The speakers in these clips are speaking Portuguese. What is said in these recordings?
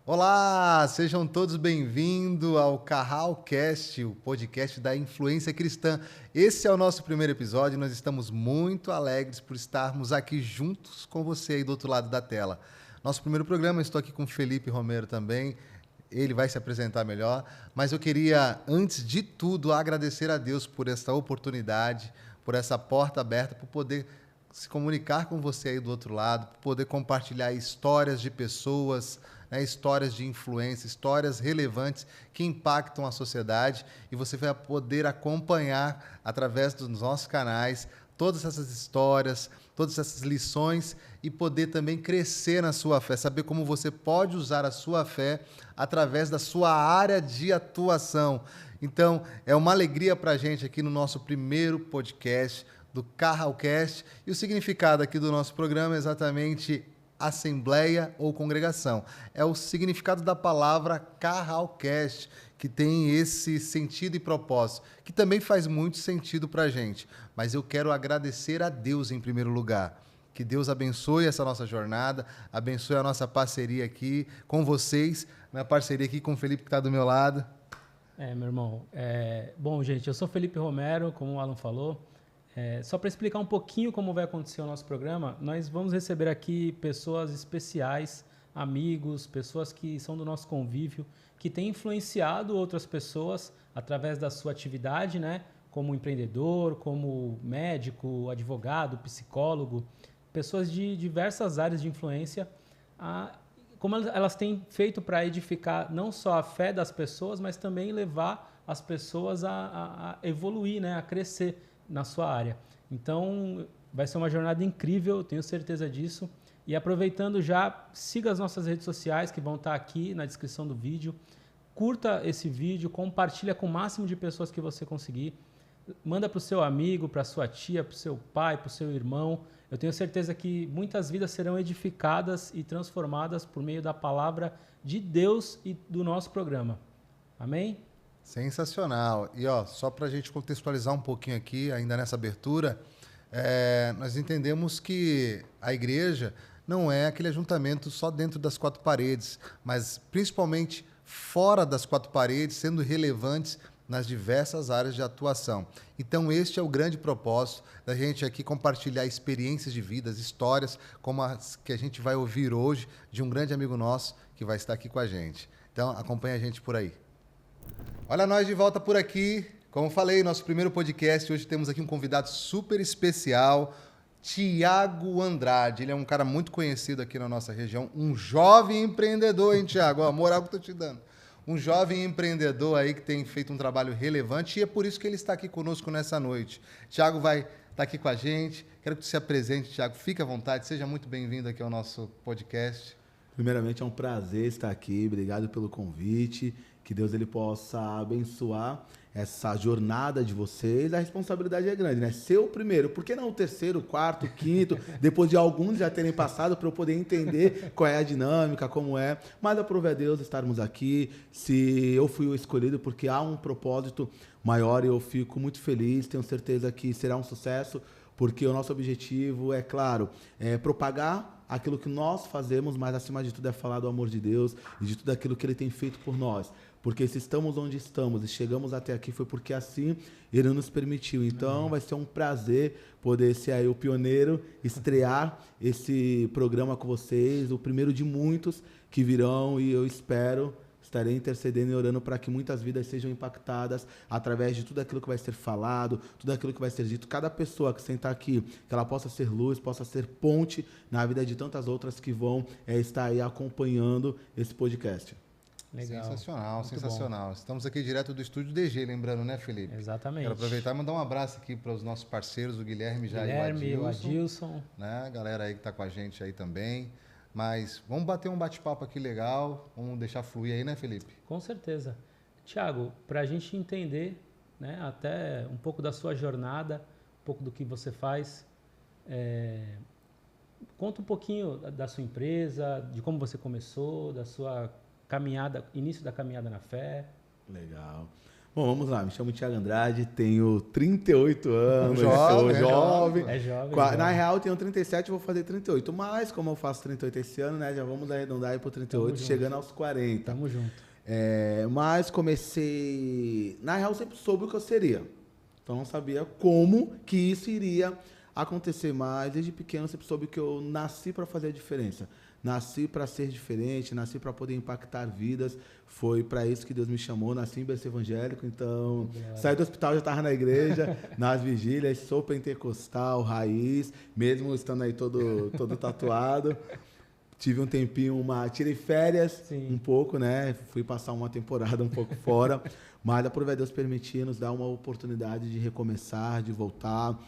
Olá, sejam todos bem-vindos ao Carralcast, o podcast da influência cristã. Esse é o nosso primeiro episódio e nós estamos muito alegres por estarmos aqui juntos com você aí do outro lado da tela. Nosso primeiro programa, eu estou aqui com o Felipe Romero também, ele vai se apresentar melhor, mas eu queria, antes de tudo, agradecer a Deus por essa oportunidade, por essa porta aberta, por poder se comunicar com você aí do outro lado, por poder compartilhar histórias de pessoas, né, histórias de influência, histórias relevantes que impactam a sociedade, e você vai poder acompanhar através dos nossos canais todas essas histórias, todas essas lições e poder também crescer na sua fé, saber como você pode usar a sua fé através da sua área de atuação. Então, é uma alegria para a gente aqui no nosso primeiro podcast do Carralcast, e o significado aqui do nosso programa é exatamente assembleia ou congregação. É o significado da palavra Carralcast, que tem esse sentido e propósito, que também faz muito sentido para a gente. Mas eu quero agradecer a Deus em primeiro lugar. Que Deus abençoe essa nossa jornada, abençoe a nossa parceria aqui com vocês, minha parceria aqui com o Felipe que está do meu lado. Meu irmão. Bom, gente, eu sou Felipe Romero, como o Alan falou. Só para explicar um pouquinho como vai acontecer o nosso programa, nós vamos receber aqui pessoas especiais, amigos, pessoas que são do nosso convívio, que têm influenciado outras pessoas através da sua atividade, né? Como empreendedor, como médico, advogado, psicólogo, pessoas de diversas áreas de influência, como elas têm feito para edificar não só a fé das pessoas, mas também levar as pessoas a evoluir, né? A crescer na sua área. Então, vai ser uma jornada incrível, tenho certeza disso. E aproveitando já, siga as nossas redes sociais que vão estar aqui na descrição do vídeo. Curta esse vídeo, compartilha com o máximo de pessoas que você conseguir. Manda para o seu amigo, para a sua tia, para o seu pai, para o seu irmão. Eu tenho certeza que muitas vidas serão edificadas e transformadas por meio da palavra de Deus e do nosso programa. Amém? Sensacional. E só para a gente contextualizar um pouquinho aqui, ainda nessa abertura, nós entendemos que a igreja não é aquele ajuntamento só dentro das quatro paredes, mas principalmente fora das quatro paredes, sendo relevantes nas diversas áreas de atuação. Então, este é o grande propósito da gente aqui compartilhar experiências de vidas, histórias, como as que a gente vai ouvir hoje de um grande amigo nosso que vai estar aqui com a gente. Então, acompanha a gente por aí. Olha nós de volta por aqui. Como falei, nosso primeiro podcast, hoje temos aqui um convidado super especial, Tiago Andrade. Ele é um cara muito conhecido aqui na nossa região, um jovem empreendedor, hein, Tiago? A moral que eu tô te dando. Um jovem empreendedor aí que tem feito um trabalho relevante, e é por isso que ele está aqui conosco nessa noite. Tiago vai estar aqui com a gente. Quero que você se apresente, Tiago. Fique à vontade, seja muito bem-vindo aqui ao nosso podcast. Primeiramente, é um prazer estar aqui. Obrigado pelo convite. Que Deus ele possa abençoar essa jornada de vocês. A responsabilidade é grande, né? Ser o primeiro. Por que não o terceiro, quarto, quinto? Depois de alguns já terem passado para eu poder entender qual é a dinâmica, como é. Mas aprove a Deus estarmos aqui. Se eu fui o escolhido porque há um propósito maior, eu fico muito feliz. Tenho certeza que será um sucesso, porque o nosso objetivo é, claro, propagar aquilo que nós fazemos, mas acima de tudo é falar do amor de Deus e de tudo aquilo que Ele tem feito por nós. Porque se estamos onde estamos e chegamos até aqui foi porque assim Ele nos permitiu. Então vai ser um prazer poder ser aí o pioneiro, estrear esse programa com vocês, o primeiro de muitos que virão, e eu estarei intercedendo e orando para que muitas vidas sejam impactadas através de tudo aquilo que vai ser falado, tudo aquilo que vai ser dito. Cada pessoa que sentar aqui, que ela possa ser luz, possa ser ponte na vida de tantas outras que vão estar aí acompanhando esse podcast. Legal. Sensacional, Muito sensacional. Bom. Estamos aqui direto do estúdio DG, lembrando, né, Felipe? Exatamente. Quero aproveitar e mandar um abraço aqui para os nossos parceiros, o Guilherme e o Adilson. Né? A galera aí que está com a gente aí também. Mas vamos bater um bate-papo aqui legal, vamos deixar fluir aí, né, Felipe? Com certeza. Tiago, para a gente entender, né, até um pouco da sua jornada, um pouco do que você faz, conta um pouquinho da sua empresa, de como você começou, da sua caminhada, início da caminhada na fé. Legal. Bom, vamos lá. Me chamo Thiago Andrade, tenho 38 anos, Jovem, sou jovem. É jovem. Na real, tenho 37, vou fazer 38. Mas, como eu faço 38 esse ano, né? Já vamos arredondar aí pro 38, chegando aos 40. Tamo junto. Mas comecei... Na real, sempre soube o que eu seria. Então, não sabia como que isso iria acontecer. Mas, desde pequeno, eu sempre soube que eu nasci para fazer a diferença. Nasci para ser diferente, nasci para poder impactar vidas. Foi para isso que Deus me chamou. Nasci em berço evangélico, então saí do hospital, já estava na igreja, nas vigílias, sou pentecostal, raiz, mesmo estando aí todo tatuado. Tive um tempinho, tirei férias um pouco, né? Fui passar uma temporada um pouco fora, mas a Deus permitir nos dar uma oportunidade de recomeçar, de voltar.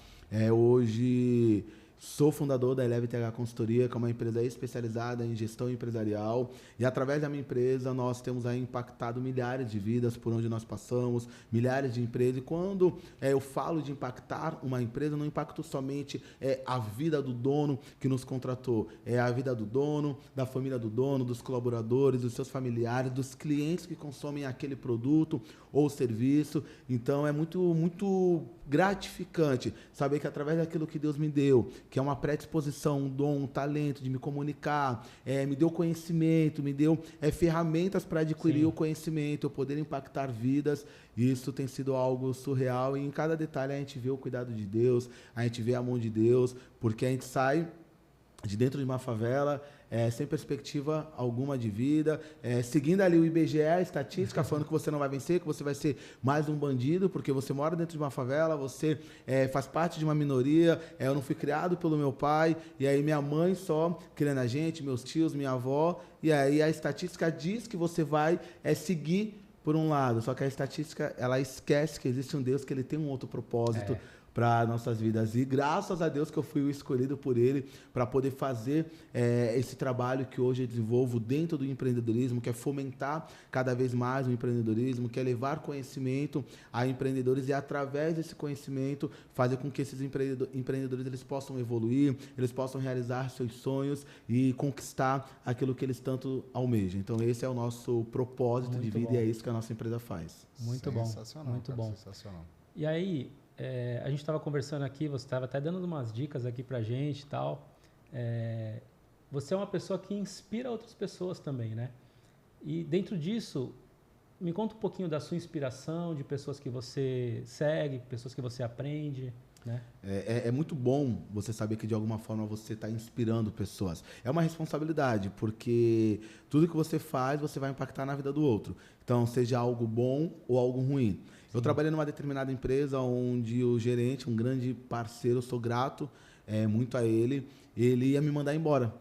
Hoje sou fundador da Eleve TH Consultoria, que é uma empresa especializada em gestão empresarial. E através da minha empresa, nós temos aí impactado milhares de vidas por onde nós passamos, milhares de empresas. E quando eu falo de impactar uma empresa, não impacto somente a vida do dono que nos contratou. É a vida do dono, da família do dono, dos colaboradores, dos seus familiares, dos clientes que consomem aquele produto ou serviço. Então, é muito, muito gratificante saber que através daquilo que Deus me deu, que é uma predisposição, um dom, um talento de me comunicar, me deu conhecimento, me deu ferramentas para adquirir o conhecimento, eu poder impactar vidas. Isso tem sido algo surreal e em cada detalhe a gente vê o cuidado de Deus, a gente vê a mão de Deus, porque a gente sai de dentro de uma favela sem perspectiva alguma de vida, seguindo ali o IBGE, a estatística, falando que você não vai vencer, que você vai ser mais um bandido, porque você mora dentro de uma favela, você faz parte de uma minoria, eu não fui criado pelo meu pai, e aí minha mãe só criando a gente, meus tios, minha avó, e aí a estatística diz que você vai seguir por um lado, só que a estatística, ela esquece que existe um Deus, que ele tem um outro propósito para nossas vidas. E graças a Deus que eu fui o escolhido por ele para poder fazer esse trabalho que hoje eu desenvolvo dentro do empreendedorismo, que é fomentar cada vez mais o empreendedorismo, que é levar conhecimento a empreendedores e através desse conhecimento fazer com que esses empreendedores eles possam evoluir, eles possam realizar seus sonhos e conquistar aquilo que eles tanto almejam. Então esse é o nosso propósito de vida e é isso que a nossa empresa faz. Muito bom, muito bom. Sensacional. E aí, a gente estava conversando aqui, você estava até dando umas dicas aqui pra gente e tal. Você é uma pessoa que inspira outras pessoas também, né? E dentro disso, me conta um pouquinho da sua inspiração, de pessoas que você segue, pessoas que você aprende, né? É muito bom você saber que de alguma forma você está inspirando pessoas. É uma responsabilidade, porque tudo que você faz, você vai impactar na vida do outro. Então, seja algo bom ou algo ruim. Eu trabalhei numa determinada empresa onde o gerente, um grande parceiro, eu sou grato muito a ele, ele ia me mandar embora.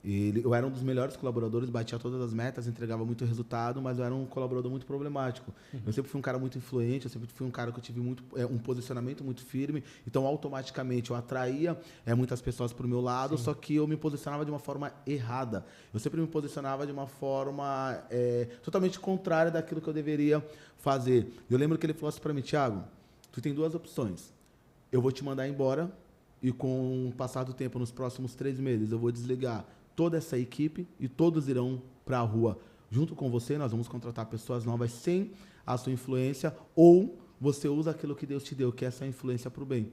Eu era um dos melhores colaboradores, batia todas as metas, entregava muito resultado, mas eu era um colaborador muito problemático. Eu sempre fui um cara muito influente, eu sempre fui um cara que eu tive um posicionamento muito firme, então automaticamente eu atraía muitas pessoas para o meu lado, só que eu me posicionava de uma forma errada. Eu sempre me posicionava de uma forma totalmente contrária daquilo que eu deveria fazer. Eu lembro que ele falou assim para mim: Thiago, tu tem duas opções. Eu vou te mandar embora e com o passar do tempo, nos próximos 3 meses, eu vou desligar toda essa equipe e todos irão para a rua junto com você, nós vamos contratar pessoas novas sem a sua influência, ou você usa aquilo que Deus te deu, que é essa influência para o bem.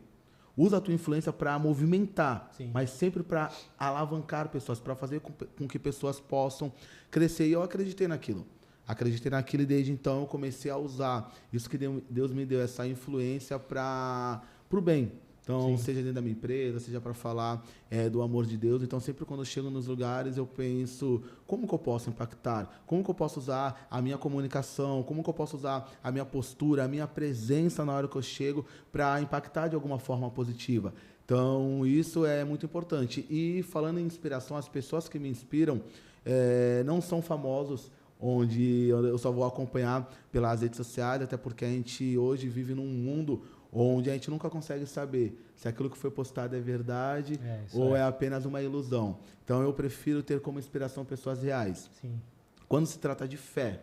Usa a tua influência para movimentar, mas sempre para alavancar pessoas, para fazer com que pessoas possam crescer. E eu acreditei naquilo. Acreditei naquilo e desde então eu comecei a usar isso que Deus me deu, essa influência para o bem. Então, seja dentro da minha empresa, seja para falar do amor de Deus. Então, sempre quando eu chego nos lugares, eu penso, como que eu posso impactar? Como que eu posso usar a minha comunicação? Como que eu posso usar a minha postura, a minha presença na hora que eu chego para impactar de alguma forma positiva? Então, isso é muito importante. E falando em inspiração, as pessoas que me inspiram não são famosos, onde eu só vou acompanhar pelas redes sociais, até porque a gente hoje vive num mundo onde a gente nunca consegue saber se aquilo que foi postado é verdade ou é apenas uma ilusão. Então, eu prefiro ter como inspiração pessoas reais. Quando se trata de fé,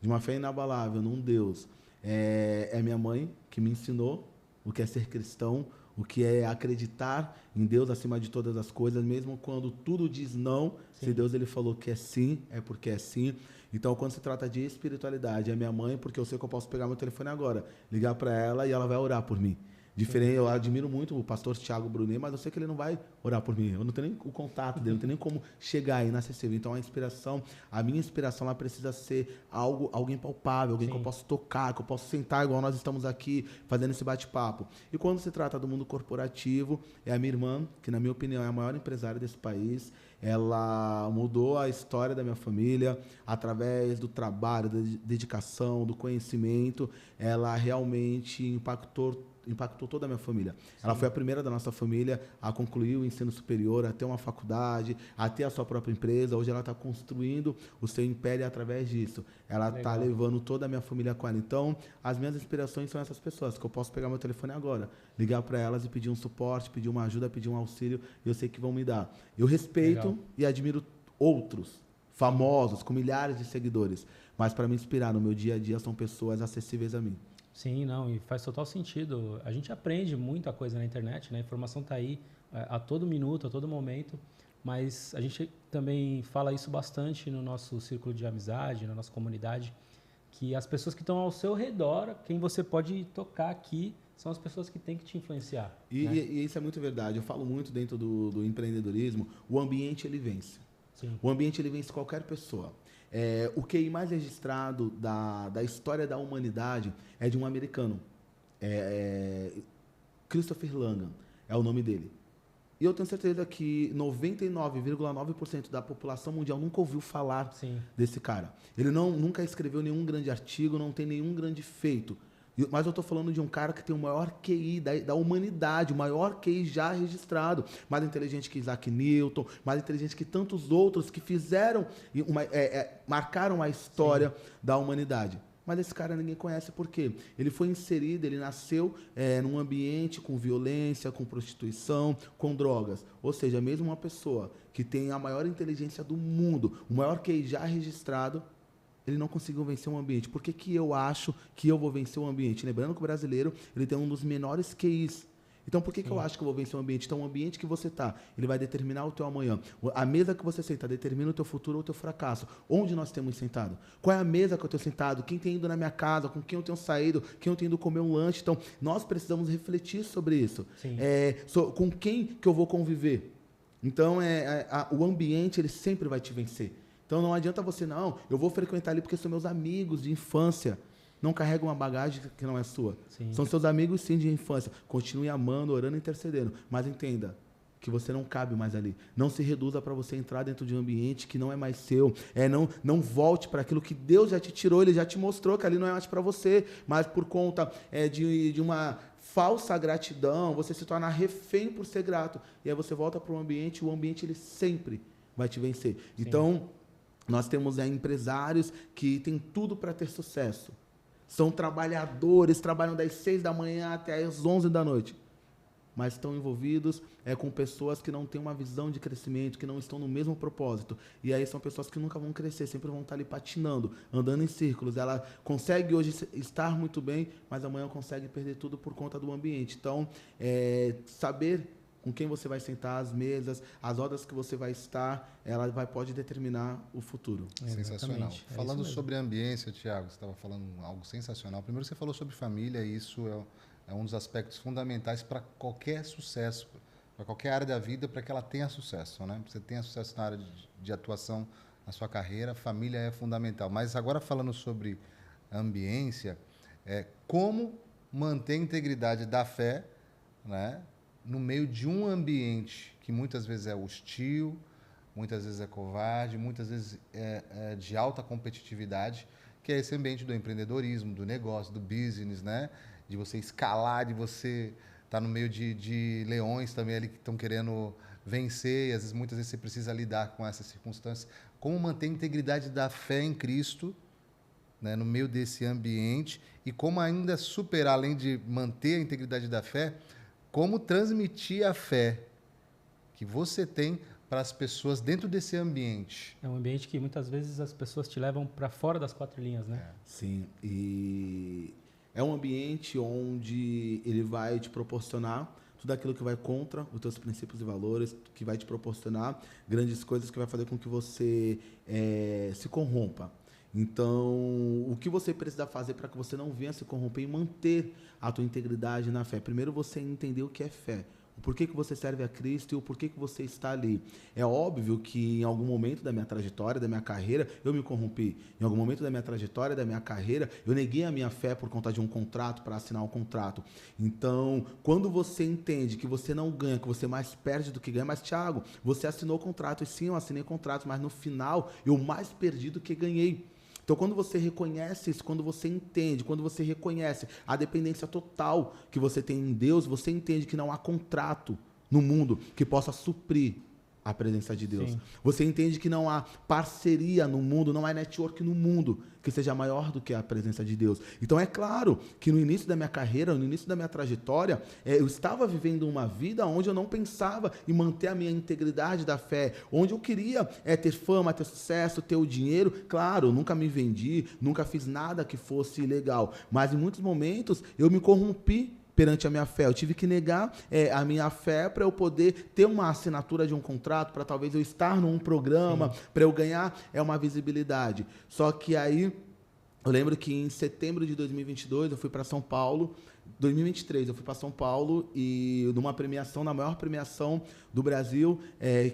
de uma fé inabalável num Deus, é minha mãe que me ensinou o que é ser cristão, o que é acreditar em Deus acima de todas as coisas, mesmo quando tudo diz não. Sim. Se Deus ele falou que é sim, é porque é sim. Então, quando se trata de espiritualidade, é minha mãe, porque eu sei que eu posso pegar meu telefone agora, ligar para ela e ela vai orar por mim. Diferente, eu admiro muito o pastor Thiago Brunet, mas eu sei que ele não vai orar por mim. Eu não tenho nem o contato dele, não tenho nem como chegar aí inacessível. Então a minha inspiração, ela precisa ser alguém palpável, alguém que eu possa tocar, que eu possa sentar igual nós estamos aqui fazendo esse bate-papo. E quando se trata do mundo corporativo, é a minha irmã, que na minha opinião é a maior empresária desse país. Ela mudou a história da minha família através do trabalho, da dedicação, do conhecimento. Ela realmente impactou toda a minha família. Sim. Ela foi a primeira da nossa família a concluir o ensino superior, a ter uma faculdade, a ter a sua própria empresa. Hoje ela está construindo o seu império através disso. Ela está levando toda a minha família com ela. Então, as minhas inspirações são essas pessoas, que eu posso pegar meu telefone agora, ligar para elas e pedir um suporte, pedir uma ajuda, pedir um auxílio, e eu sei que vão me dar. Eu respeito e admiro outros famosos, com milhares de seguidores, mas para me inspirar no meu dia a dia são pessoas acessíveis a mim. Sim, não, e faz total sentido. A gente aprende muita coisa na internet, né? A informação está aí a todo minuto, a todo momento, mas a gente também fala isso bastante no nosso círculo de amizade, na nossa comunidade, que as pessoas que estão ao seu redor, quem você pode tocar aqui, são as pessoas que têm que te influenciar. E isso é muito verdade. Eu falo muito dentro do empreendedorismo, o ambiente ele vence. Sim. O ambiente ele vence qualquer pessoa. O QI mais registrado da história da humanidade é de um americano. Christopher Langan é o nome dele. E eu tenho certeza que 99,9% da população mundial nunca ouviu falar desse cara. Ele nunca escreveu nenhum grande artigo, não tem nenhum grande feito. Mas eu estou falando de um cara que tem o maior QI da humanidade, o maior QI já registrado. Mais inteligente que Isaac Newton, mais inteligente que tantos outros que fizeram, marcaram a história da humanidade. Mas esse cara ninguém conhece por quê? Ele foi inserido, ele nasceu num ambiente com violência, com prostituição, com drogas. Ou seja, mesmo uma pessoa que tem a maior inteligência do mundo, o maior QI já registrado, ele não conseguiu vencer um ambiente. Por que eu acho que eu vou vencer um ambiente? Lembrando que o brasileiro ele tem um dos menores QIs. Então, por que eu acho que eu vou vencer um ambiente? Então, o ambiente que você está, ele vai determinar o teu amanhã. A mesa que você senta determina o teu futuro ou o teu fracasso. Onde nós temos sentado? Qual é a mesa que eu tenho sentado? Quem tem ido na minha casa? Com quem eu tenho saído? Quem eu tenho ido comer um lanche? Então, nós precisamos refletir sobre isso. Com quem que eu vou conviver? Então, o ambiente, ele sempre vai te vencer. Então, não adianta você, eu vou frequentar ali porque são meus amigos de infância. Não carrega uma bagagem que não é sua. Sim. São seus amigos, sim, de infância. Continue amando, orando e intercedendo. Mas entenda que você não cabe mais ali. Não se reduza para você entrar dentro de um ambiente que não é mais seu. Não volte para aquilo que Deus já te tirou, Ele já te mostrou que ali não é mais para você. Mas por conta de uma falsa gratidão, você se torna refém por ser grato. E aí você volta para o ambiente ele sempre vai te vencer. Sim. Então, nós temos empresários que têm tudo para ter sucesso. São trabalhadores, trabalham das 6 da manhã até as 11 da noite. Mas estão envolvidos com pessoas que não têm uma visão de crescimento, que não estão no mesmo propósito. E aí são pessoas que nunca vão crescer, sempre vão estar ali patinando, andando em círculos. Ela consegue hoje estar muito bem, mas amanhã consegue perder tudo por conta do ambiente. Então, saber com quem você vai sentar, as mesas, as horas que você vai estar, pode determinar o futuro. Sensacional. Falando sobre ambiência, Thiago, você estava falando algo sensacional. Primeiro você falou sobre família, e isso é um dos aspectos fundamentais para qualquer sucesso, para qualquer área da vida, para que ela tenha sucesso, né? Você tenha sucesso na área de atuação, na sua carreira, família é fundamental. Mas agora falando sobre ambiência, como manter a integridade da fé, né, no meio de um ambiente que muitas vezes é hostil, muitas vezes é covarde, muitas vezes é de alta competitividade, que é esse ambiente do empreendedorismo, do negócio, do business, né? De você escalar, de você estar no meio de leões também ali que estão querendo vencer, e às vezes, muitas vezes você precisa lidar com essas circunstâncias. Como manter a integridade da fé em Cristo, né, no meio desse ambiente, e como ainda superar, além de manter a integridade da fé, como transmitir a fé que você tem para as pessoas dentro desse ambiente. É um ambiente que muitas vezes as pessoas te levam para fora das 4 linhas, né? Sim, e é um ambiente onde ele vai te proporcionar tudo aquilo que vai contra os teus princípios e valores, que vai te proporcionar grandes coisas, que vai fazer com que você se corrompa. Então, o que você precisa fazer para que você não venha se corromper e manter a tua integridade na fé? Primeiro, você entender o que é fé. O porquê que você serve a Cristo e o porquê que você está ali. É óbvio que em algum momento da minha trajetória, da minha carreira, eu me corrompi. Em algum momento da minha trajetória, da minha carreira, eu neguei a minha fé por conta de um contrato, para assinar um contrato. Então, quando você entende que você não ganha, que você mais perde do que ganha, mas Thiago, você assinou contrato, e sim, eu assinei contrato, mas no final eu mais perdi do que ganhei. Então, quando você reconhece isso, quando você entende, quando você reconhece a dependência total que você tem em Deus, você entende que não há contrato no mundo que possa suprir a presença de Deus. Sim. Você entende que não há parceria no mundo, não há network no mundo que seja maior do que a presença de Deus. Então é claro que no início da minha carreira, no início da minha trajetória, eu estava vivendo uma vida onde eu não pensava em manter a minha integridade da fé, onde eu queria ter fama, ter sucesso, ter o dinheiro. Claro, eu nunca me vendi, nunca fiz nada que fosse ilegal, mas em muitos momentos eu me corrompi perante a minha fé. Eu tive que negar a minha fé para eu poder ter uma assinatura de um contrato, para talvez eu estar num programa, para eu ganhar uma visibilidade. Só que aí, eu lembro que em setembro de 2022, eu fui para São Paulo. 2023, eu fui para São Paulo e numa premiação, na maior premiação do Brasil,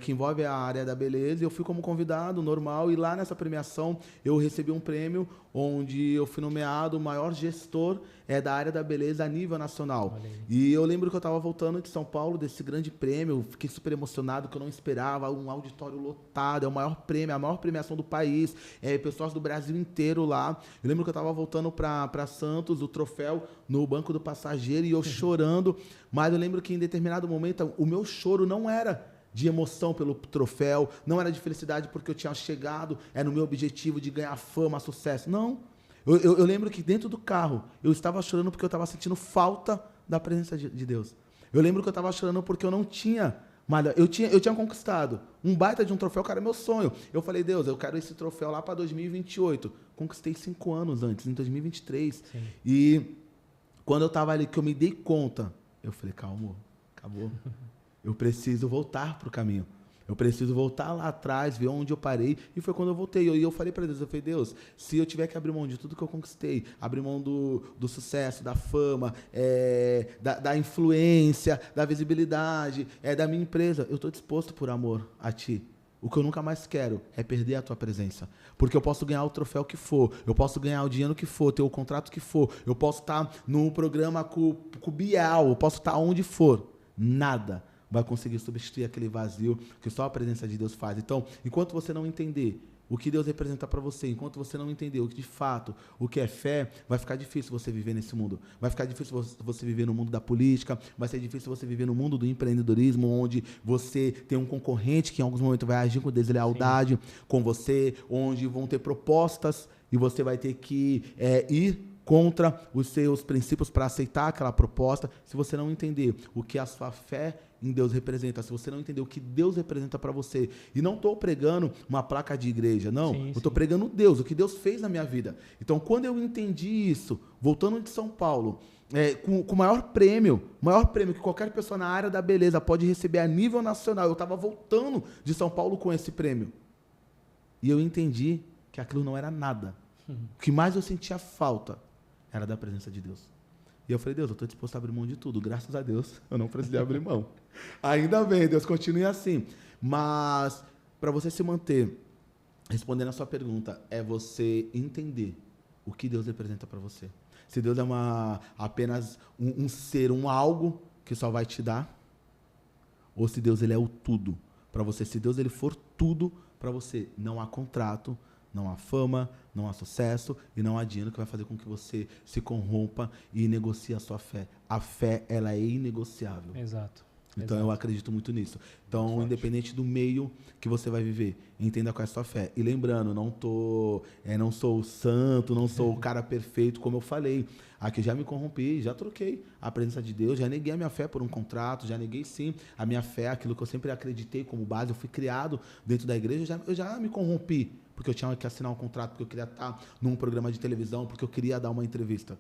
que envolve a área da beleza, eu fui como convidado, normal, e lá nessa premiação eu recebi um prêmio onde eu fui nomeado o maior gestor da área da beleza a nível nacional. E eu lembro que eu estava voltando de São Paulo, desse grande prêmio, fiquei super emocionado, que eu não esperava, um auditório lotado, é o maior prêmio, a maior premiação do país, pessoas do Brasil inteiro lá. Eu lembro que eu estava voltando para Santos, o troféu no banco do passageiro, e eu chorando, mas eu lembro que em determinado momento o meu choro não era de emoção pelo troféu, não era de felicidade porque eu tinha chegado no meu objetivo de ganhar fama, sucesso, não. Eu lembro que dentro do carro eu estava chorando porque eu estava sentindo falta da presença de Deus. Eu lembro que eu estava chorando porque eu não tinha, mas eu tinha conquistado um baita de um troféu, cara, é meu sonho. Eu falei, Deus, eu quero esse troféu lá para 2028. Conquistei 5 anos antes, em 2023. Sim. E quando eu estava ali, que eu me dei conta, eu falei, calma, acabou. Eu preciso voltar para o caminho. Eu preciso voltar lá atrás, ver onde eu parei. E foi quando eu voltei. E eu falei para Deus, eu falei, Deus, se eu tiver que abrir mão de tudo que eu conquistei, abrir mão do sucesso, da fama, da influência, da visibilidade, da minha empresa, eu estou disposto por amor a Ti. O que eu nunca mais quero é perder a Tua presença. Porque eu posso ganhar o troféu que for, eu posso ganhar o dinheiro que for, ter o contrato que for, eu posso estar no programa com o Bial, eu posso estar onde for. Nada vai conseguir substituir aquele vazio que só a presença de Deus faz. Então, enquanto você não entender o que Deus representa para você, enquanto você não entender o que de fato, o que é fé, vai ficar difícil você viver nesse mundo. Vai ficar difícil você viver no mundo da política, vai ser difícil você viver no mundo do empreendedorismo, onde você tem um concorrente que em alguns momentos vai agir com deslealdade com você, onde vão ter propostas e você vai ter que ir contra os seus princípios para aceitar aquela proposta. Se você não entender o que a sua fé em Deus representa, se você não entender o que Deus representa para você, e não estou pregando uma placa de igreja, não, eu estou pregando Deus, o que Deus fez na minha vida. Então, quando eu entendi isso, voltando de São Paulo, com o maior prêmio que qualquer pessoa na área da beleza pode receber a nível nacional, eu estava voltando de São Paulo com esse prêmio, e eu entendi que aquilo não era nada. O que mais eu sentia falta era da presença de Deus. E eu falei, Deus, eu estou disposto a abrir mão de tudo. Graças a Deus, eu não precisei abrir mão. Ainda bem, Deus, continue assim. Mas, para você se manter, respondendo a sua pergunta, é você entender o que Deus representa para você. Se Deus é apenas um ser, um algo que só vai te dar, ou se Deus ele é o tudo para você. Se Deus ele for tudo para você, não há contrato, não há fama, não há sucesso e não há dinheiro que vai fazer com que você se corrompa e negocie a sua fé. A fé, ela é inegociável. Exato. Então, eu acredito muito nisso. Então, independente do meio que você vai viver, entenda qual é a sua fé. E lembrando, não sou o santo, não sou o cara perfeito, como eu falei. Aqui já me corrompi, já troquei a presença de Deus, já neguei a minha fé por um contrato, já neguei sim a minha fé, aquilo que eu sempre acreditei como base. Eu fui criado dentro da igreja, eu já me corrompi, porque eu tinha que assinar um contrato, porque eu queria estar num programa de televisão, porque eu queria dar uma entrevista.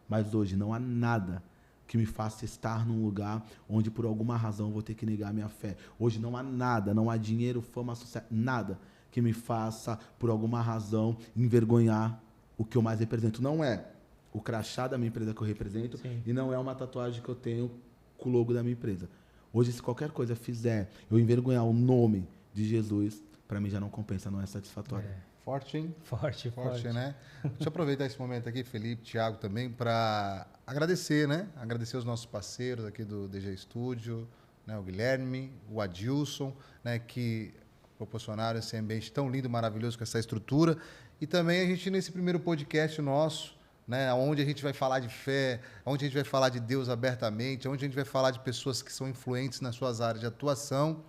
Mas hoje não há nada que me faça estar num lugar onde por alguma razão eu vou ter que negar a minha fé. Hoje não há nada, não há dinheiro, fama, sucesso, nada que me faça, por alguma razão, envergonhar o que eu mais represento. Não é o crachá da minha empresa que eu represento, sim, e não é uma tatuagem que eu tenho com o logo da minha empresa. Hoje, se qualquer coisa fizer eu envergonhar o nome de Jesus, para mim já não compensa, não é satisfatório. Forte, hein? Forte, né? Deixa eu aproveitar esse momento aqui, Felipe, Thiago também, para agradecer, né? Agradecer os nossos parceiros aqui do DG Studio, né? O Guilherme, o Adilson, né? Que proporcionaram esse ambiente tão lindo, maravilhoso com essa estrutura. E também a gente, nesse primeiro podcast nosso, né, onde a gente vai falar de fé, onde a gente vai falar de Deus abertamente, onde a gente vai falar de pessoas que são influentes nas suas áreas de atuação.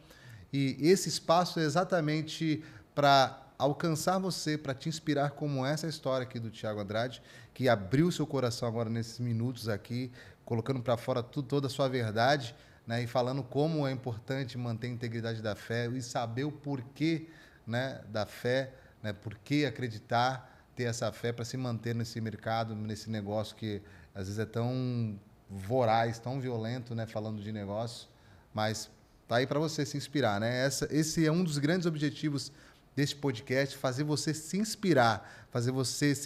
E esse espaço é exatamente para alcançar você, para te inspirar, como essa história aqui do Thiago Andrade, que abriu seu coração agora nesses minutos aqui, colocando para fora toda a sua verdade, né, e falando como é importante manter a integridade da fé e saber o porquê, né, da fé, né, por que acreditar, ter essa fé para se manter nesse mercado, nesse negócio que às vezes é tão voraz, tão violento, né, falando de negócio, mas tá aí para você se inspirar, né? Esse é um dos grandes objetivos desse podcast, fazer você se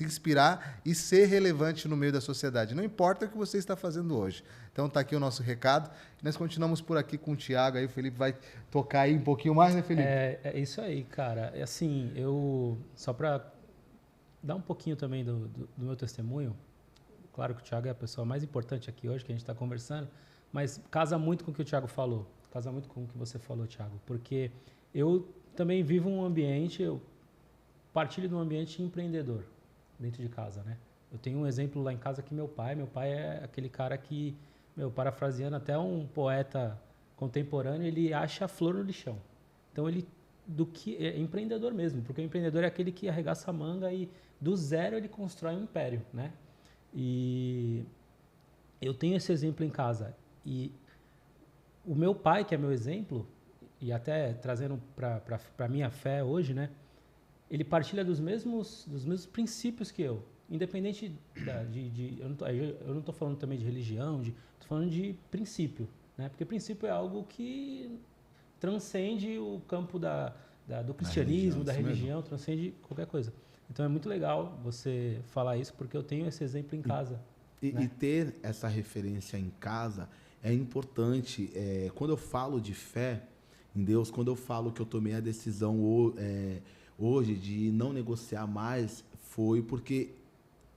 inspirar e ser relevante no meio da sociedade. Não importa o que você está fazendo hoje. Então tá aqui o nosso recado. Nós continuamos por aqui com o Thiago, aí o Felipe vai tocar aí um pouquinho mais, né, Felipe? É isso aí, cara. É assim, só para dar um pouquinho também do meu testemunho, claro que o Thiago é a pessoa mais importante aqui hoje que a gente está conversando, mas casa muito com o que o Thiago falou, casa muito com o que você falou, Thiago, porque eu também vivo um ambiente, eu partilho de um ambiente empreendedor dentro de casa, né? Eu tenho um exemplo lá em casa que meu pai é aquele cara que, parafraseando até um poeta contemporâneo, ele acha a flor no lixão. Então ele é empreendedor mesmo, porque o empreendedor é aquele que arregaça a manga e do zero ele constrói um império, né? E eu tenho esse exemplo em casa. E o meu pai, que é meu exemplo, e até trazendo para a minha fé hoje, né? Ele partilha dos mesmos princípios que eu, independente eu não estou falando também de religião, estou falando de princípio, né? Porque princípio é algo que transcende o campo do cristianismo, da religião, transcende qualquer coisa. Então é muito legal você falar isso, porque eu tenho esse exemplo em casa. Né? E ter essa referência em casa é importante. Quando eu falo de fé em Deus, quando eu falo que eu tomei a decisão hoje de não negociar mais, foi porque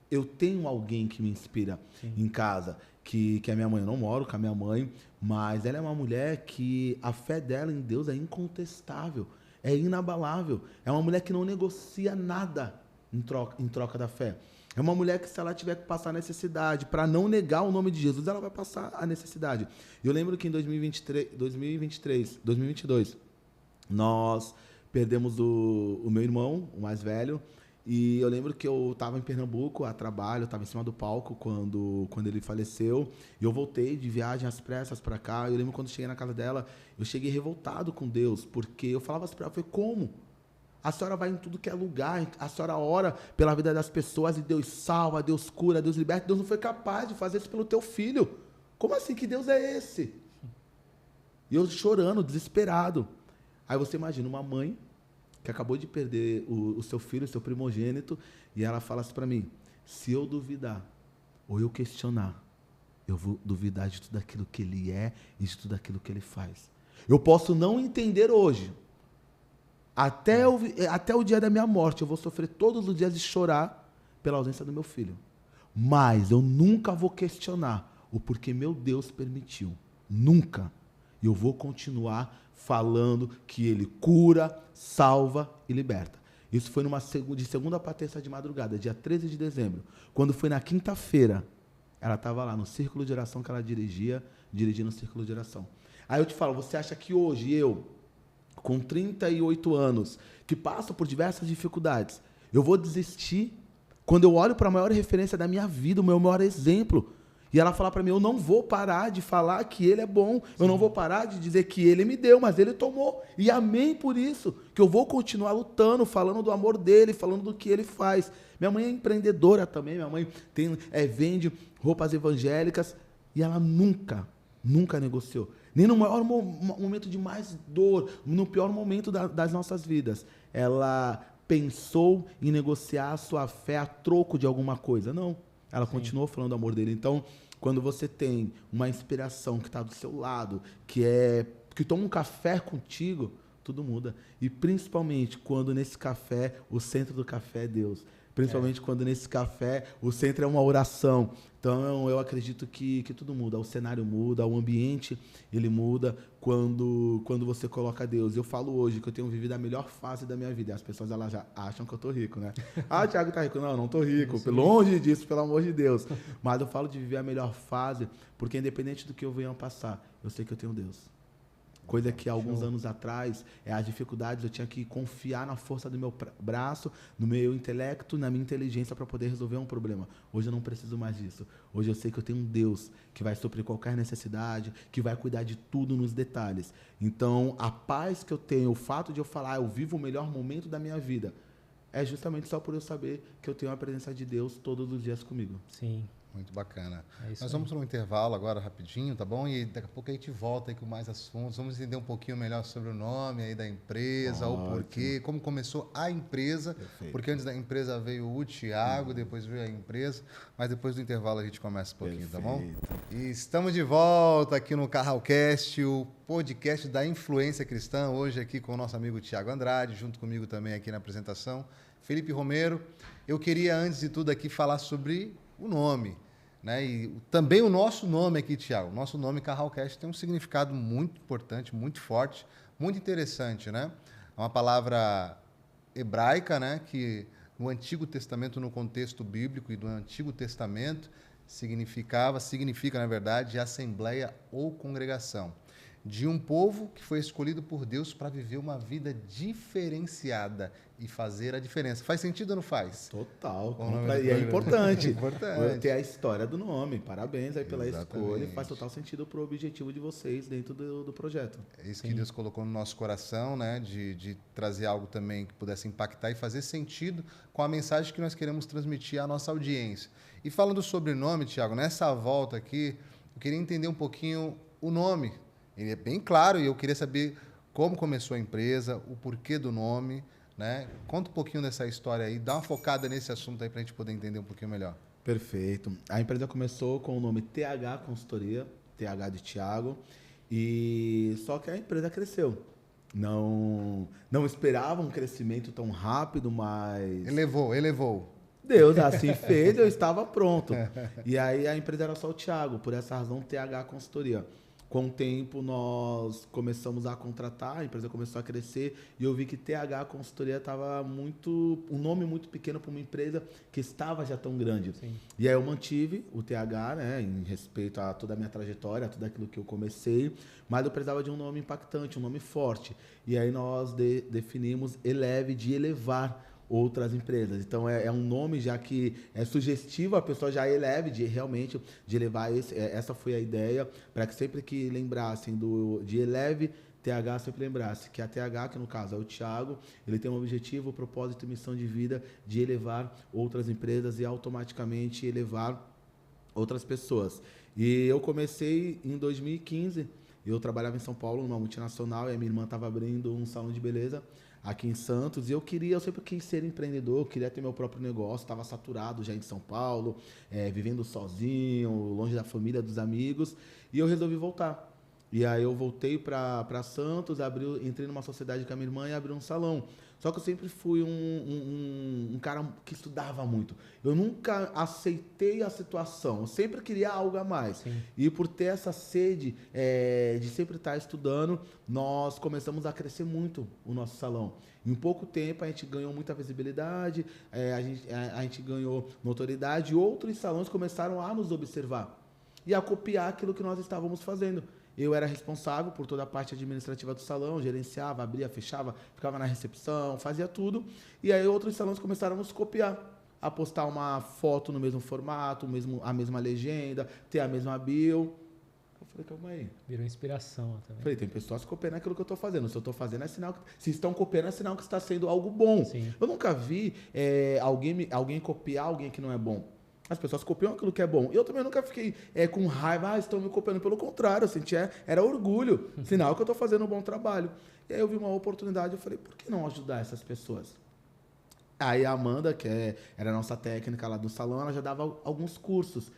eu tenho alguém que me inspira, sim, em casa, que é minha mãe. Eu não moro com a minha mãe, mas ela é uma mulher que a fé dela em Deus é incontestável, é inabalável. É uma mulher que não negocia nada em troca da fé. É uma mulher que, se ela tiver que passar necessidade para não negar o nome de Jesus, ela vai passar a necessidade. Eu lembro que em 2022, nós perdemos o meu irmão, o mais velho, e eu lembro que eu estava em Pernambuco a trabalho, eu estava em cima do palco quando ele faleceu, e eu voltei de viagem às pressas para cá. Eu lembro quando cheguei na casa dela, eu cheguei revoltado com Deus, porque eu falava assim para ela, como? A senhora vai em tudo que é lugar, a senhora ora pela vida das pessoas e Deus salva, Deus cura, Deus liberta. Deus não foi capaz de fazer isso pelo teu filho. Como assim? Que Deus é esse? E eu chorando, desesperado. Aí você imagina uma mãe que acabou de perder o seu filho, o seu primogênito, e ela fala assim para mim, se eu duvidar ou eu questionar, eu vou duvidar de tudo aquilo que ele é e de tudo aquilo que ele faz. Eu posso não entender hoje. Até o dia da minha morte, eu vou sofrer todos os dias de chorar pela ausência do meu filho. Mas eu nunca vou questionar o porquê meu Deus permitiu. Nunca. E eu vou continuar falando que ele cura, salva e liberta. Isso foi de segunda para terça de madrugada, dia 13 de dezembro. Quando foi na quinta-feira, ela estava lá no círculo de oração que ela dirigindo o círculo de oração. Aí eu te falo, você acha que hoje eu, com 38 anos, que passo por diversas dificuldades, eu vou desistir quando eu olho para a maior referência da minha vida, o meu maior exemplo, e ela falar para mim, eu não vou parar de falar que ele é bom, eu não vou parar de dizer que ele me deu, mas ele tomou, e amém por isso, que eu vou continuar lutando, falando do amor dele, falando do que ele faz. Minha mãe é empreendedora também, minha mãe vende roupas evangélicas, E ela nunca negociou. Nem no maior momento de mais dor, no pior momento das nossas vidas. Ela pensou em negociar a sua fé a troco de alguma coisa. Não. Ela continuou falando do amor dele. Então, quando você tem uma inspiração que está do seu lado, que toma um café contigo, tudo muda. E principalmente quando nesse café, o centro do café é Deus. Principalmente quando nesse café o centro é uma oração. Então eu acredito que tudo muda. O cenário muda, o ambiente ele muda quando você coloca Deus. Eu falo hoje que eu tenho vivido a melhor fase da minha vida. As pessoas elas já acham que eu tô rico, né? Ah, o Thiago tá rico. Não, eu não tô rico. Longe disso, pelo amor de Deus. Mas eu falo de viver a melhor fase porque independente do que eu venha passar, eu sei que eu tenho Deus. Coisa que há alguns anos atrás, as dificuldades, eu tinha que confiar na força do meu braço, no meu intelecto, na minha inteligência para poder resolver um problema. Hoje eu não preciso mais disso. Hoje eu sei que eu tenho um Deus que vai suprir qualquer necessidade, que vai cuidar de tudo nos detalhes. Então, a paz que eu tenho, o fato de eu falar, eu vivo o melhor momento da minha vida, é justamente só por eu saber que eu tenho a presença de Deus todos os dias comigo. Sim. Muito bacana. Nós vamos para um intervalo agora rapidinho, tá bom? E daqui a pouco a gente volta aí com mais assuntos. Vamos entender um pouquinho melhor sobre o nome aí da empresa, o porquê, como começou a empresa. Perfeito. Porque antes da empresa veio o Thiago, depois veio a empresa, mas depois do intervalo a gente começa um pouquinho, Perfeito. Tá bom? E estamos de volta aqui no Carralcast, o podcast da influência cristã, hoje aqui com o nosso amigo Thiago Andrade, junto comigo também aqui na apresentação, Felipe Romero. Eu queria, antes de tudo aqui, falar sobre o nome, né? E também o nosso nome aqui, Thiago. O nosso nome Carralcast tem um significado muito importante, muito forte, muito interessante, né? É uma palavra hebraica, né? Que no Antigo Testamento, no contexto bíblico e do Antigo Testamento, significa, na verdade, assembleia ou congregação de um povo que foi escolhido por Deus para viver uma vida diferenciada e fazer a diferença. Faz sentido ou não faz? Total. E é importante. Ter a história do nome. Parabéns aí pela escolha. Faz total sentido para o objetivo de vocês dentro do projeto. É isso que Deus colocou no nosso coração, né? De trazer algo também que pudesse impactar e fazer sentido com a mensagem que nós queremos transmitir à nossa audiência. E falando do sobrenome, Thiago, nessa volta aqui, eu queria entender um pouquinho o nome. Ele é bem claro e eu queria saber como começou a empresa, o porquê do nome, né? Conta um pouquinho dessa história aí, dá uma focada nesse assunto aí para a gente poder entender um pouquinho melhor. Perfeito. A empresa começou com o nome TH Consultoria, TH de Thiago, e só que a empresa cresceu. Não esperava um crescimento tão rápido, mas... Elevou. Deus assim fez, eu estava pronto. E aí a empresa era só o Thiago, por essa razão TH Consultoria. Com o tempo, nós começamos a contratar, a empresa começou a crescer e eu vi que TH Consultoria estava um nome muito pequeno para uma empresa que estava já tão grande. Sim. E aí eu mantive o TH, né, em respeito a toda a minha trajetória, a tudo aquilo que eu comecei, mas eu precisava de um nome impactante, um nome forte. E aí nós definimos Eleve, de elevar outras empresas. Então é um nome já que é sugestivo, a pessoa já eleve realmente de elevar essa foi a ideia, para que sempre que lembrassem de Eleve TH, sempre lembrasse que a TH, que no caso é o Thiago, ele tem um objetivo, propósito e missão de vida de elevar outras empresas e automaticamente elevar outras pessoas. E eu comecei em 2015, eu trabalhava em São Paulo numa multinacional e a minha irmã estava abrindo um salão de beleza aqui em Santos, e eu sempre quis ser empreendedor, queria ter meu próprio negócio, estava saturado já em São Paulo, vivendo sozinho, longe da família, dos amigos, e eu resolvi voltar. E aí eu voltei para Santos, entrei numa sociedade com a minha irmã e abri um salão. Só que eu sempre fui um cara que estudava muito. Eu nunca aceitei a situação, eu sempre queria algo a mais. Sim. E por ter essa sede de sempre estar estudando, nós começamos a crescer muito o nosso salão. Em pouco tempo a gente ganhou muita visibilidade, a gente ganhou notoriedade e outros salões começaram a nos observar e a copiar aquilo que nós estávamos fazendo. Eu era responsável por toda a parte administrativa do salão, gerenciava, abria, fechava, ficava na recepção, fazia tudo. E aí outros salões começaram a nos copiar, a postar uma foto no mesmo formato, a mesma legenda, ter a mesma bio. Eu falei, calma aí. Virou inspiração também. Falei, tem pessoas copiando aquilo que eu estou fazendo. Se eu estou fazendo, é sinal que... Se estão copiando, é sinal que está sendo algo bom. Sim. Eu nunca vi alguém copiar alguém que não é bom. As pessoas copiam aquilo que é bom. Eu também nunca fiquei com raiva, estão me copiando. Pelo contrário, eu sentia, era orgulho. Sinal que eu estou fazendo um bom trabalho. E aí eu vi uma oportunidade, eu falei, por que não ajudar essas pessoas? Aí a Amanda, era a nossa técnica lá do salão, ela já dava alguns cursos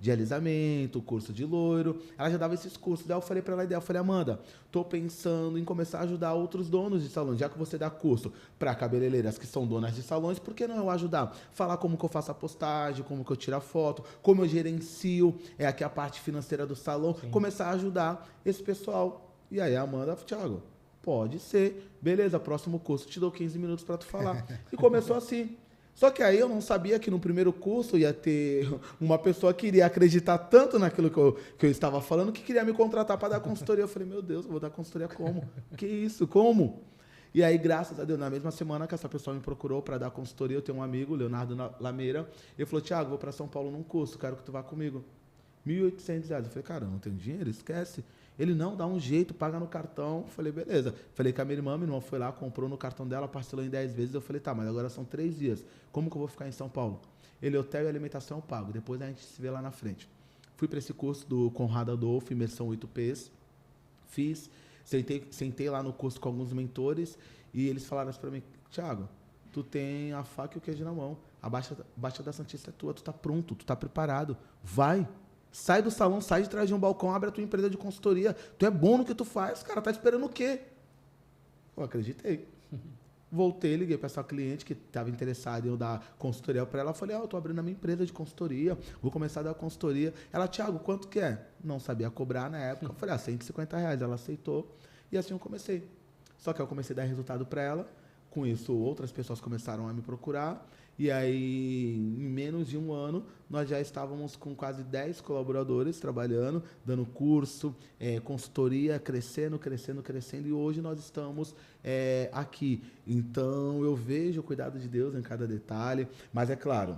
de alisamento, curso de loiro, ela já dava esses cursos. Daí eu falei para ela a ideia, eu falei, Amanda, tô pensando em começar a ajudar outros donos de salões, já que você dá curso para cabeleireiras que são donas de salões, por que não eu ajudar? Falar como que eu faço a postagem, como que eu tiro a foto, como eu gerencio aqui a parte financeira do salão, Sim. Começar a ajudar esse pessoal. E aí a Amanda, Thiago, pode ser, beleza, próximo curso, te dou 15 minutos para tu falar. E começou assim. Só que aí eu não sabia que no primeiro curso ia ter uma pessoa que iria acreditar tanto naquilo que eu estava falando que queria me contratar para dar consultoria. Eu falei, meu Deus, eu vou dar consultoria como? Que isso? Como? E aí, graças a Deus, na mesma semana que essa pessoa me procurou para dar consultoria, eu tenho um amigo, Leonardo Lameira, ele falou, Thiago, vou para São Paulo num curso, quero que tu vá comigo. R$1.800. Eu falei, cara, eu não tenho dinheiro, esquece. Ele, não, dá um jeito, paga no cartão. Eu falei, beleza. Falei com a minha irmã foi lá, comprou no cartão dela, parcelou em 10 vezes. Eu falei, tá, mas agora são 3 dias. Como que eu vou ficar em São Paulo? Ele, hotel e alimentação eu pago. Depois a gente se vê lá na frente. Fui para esse curso do Conrado Adolfo, imersão 8Ps. Fiz, sentei lá no curso com alguns mentores e eles falaram assim para mim, Thiago, tu tem a faca e o queijo na mão. A Baixa da Santista é tua, tu tá pronto, tu tá preparado. Vai. Sai do salão, sai de trás de um balcão, abre a tua empresa de consultoria. Tu é bom no que tu faz, cara, tá esperando o quê? Eu acreditei. Voltei, liguei para essa cliente que estava interessada em eu dar consultoria para ela. Falei, eu tô abrindo a minha empresa de consultoria, vou começar a dar consultoria. Ela, Thiago, quanto que é? Não sabia cobrar na época. Eu falei, R$150. Ela aceitou e assim eu comecei. Só que eu comecei a dar resultado para ela. Com isso, outras pessoas começaram a me procurar. E aí, em menos de um ano, nós já estávamos com quase 10 colaboradores trabalhando, dando curso, consultoria, crescendo. E hoje nós estamos aqui. Então, eu vejo o cuidado de Deus em cada detalhe. Mas é claro,